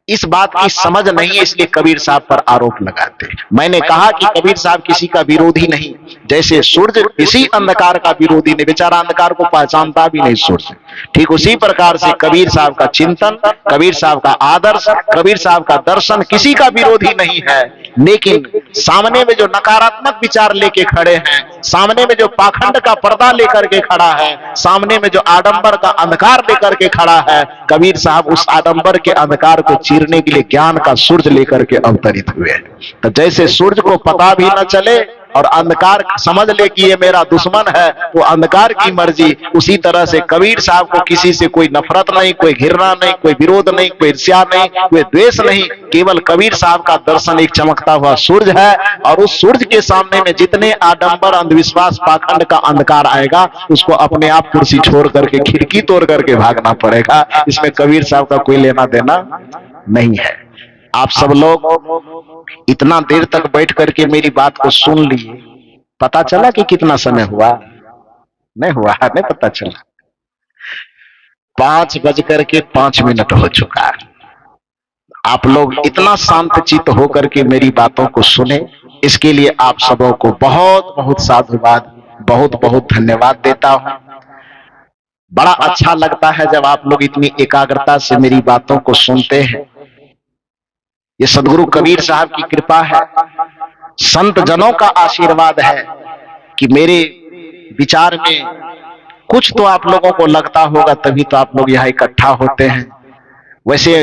इस बात की समझ नहीं है, इसलिए कबीर साहब पर आरोप लगाते हैं। मैंने कहा कि कबीर साहब किसी का विरोधी नहीं, जैसे सूर्य किसी अंधकार का विरोधी नहीं, बेचारा अंधकार को पहचानता भी नहीं सूर्य, ठीक उसी प्रकार से कबीर साहब का चिंतन, कबीर साहब का आदर्श, कबीर साहब का दर्शन किसी का विरोधी नहीं है। लेकिन सामने में जो नकारात्मक विचार लेके खड़े हैं, सामने में जो पाखंड का पर्दा लेकर के खड़ा है, सामने में जो आडंबर का अंधकार लेकर के खड़ा है, कबीर साहब उस आडंबर के अंधकार को चीरने के लिए ज्ञान का सूरज लेकर के अवतरित हुए। तो जैसे सूर्य को पता भी न चले और अंधकार समझ ले कि ये मेरा दुश्मन है, वो अंधकार की मर्जी, उसी तरह से कबीर साहब को किसी से कोई नफरत नहीं, कोई घृणा नहीं, कोई विरोध नहीं, कोई ईर्ष्या नहीं, कोई द्वेष नहीं, केवल कबीर साहब का दर्शन एक चमकता हुआ सूर्य है, और उस सूर्य के सामने में जितने आडंबर, अंधविश्वास, पाखंड का अंधकार आएगा, उसको अपने आप कुर्सी छोड़ करके, खिड़की तोड़ करके भागना पड़ेगा। इसमें कबीर साहब का कोई लेना देना नहीं है। आप सब लोग इतना देर तक बैठ करके मेरी बात को सुन लिए, पता चला कि कितना समय हुआ? नहीं हुआ, नहीं पता चला। 5:05 हो चुका है। आप लोग इतना शांत चित्त होकर के मेरी बातों को सुने, इसके लिए आप सबों को बहुत बहुत साधुवाद, बहुत बहुत धन्यवाद देता हूं। बड़ा अच्छा लगता है जब आप लोग इतनी एकाग्रता से मेरी बातों को सुनते हैं। ये सदगुरु कबीर साहब की कृपा है, संत जनों का आशीर्वाद है कि मेरे विचार में कुछ तो आप लोगों को लगता होगा, तभी तो आप लोग यहाँ इकट्ठा होते हैं। वैसे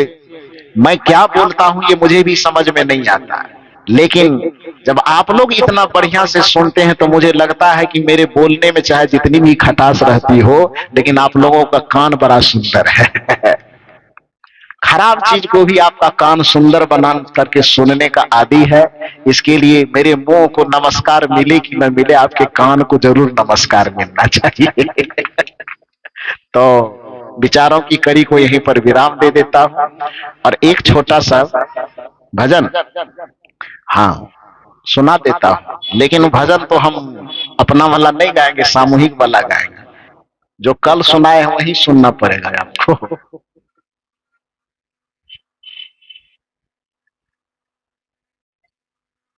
मैं क्या बोलता हूं ये मुझे भी समझ में नहीं आता, लेकिन जब आप लोग इतना बढ़िया से सुनते हैं तो मुझे लगता है कि मेरे बोलने में चाहे जितनी भी खटास रहती हो, लेकिन आप लोगों का कान बड़ा सुंदर है। खराब चीज को भी आपका कान सुंदर बना करके सुनने का आदी है। इसके लिए मेरे मुंह को नमस्कार मिले कि न मिले, आपके कान को जरूर नमस्कार मिलना चाहिए। तो विचारों की कड़ी को यहीं पर विराम दे देता हूं और एक छोटा सा भजन सुना देता हूं, लेकिन भजन तो हम अपना वाला नहीं गाएंगे, सामूहिक वाला गाएंगे। जो कल सुनाए हैं वही सुनना पड़ेगा आपको।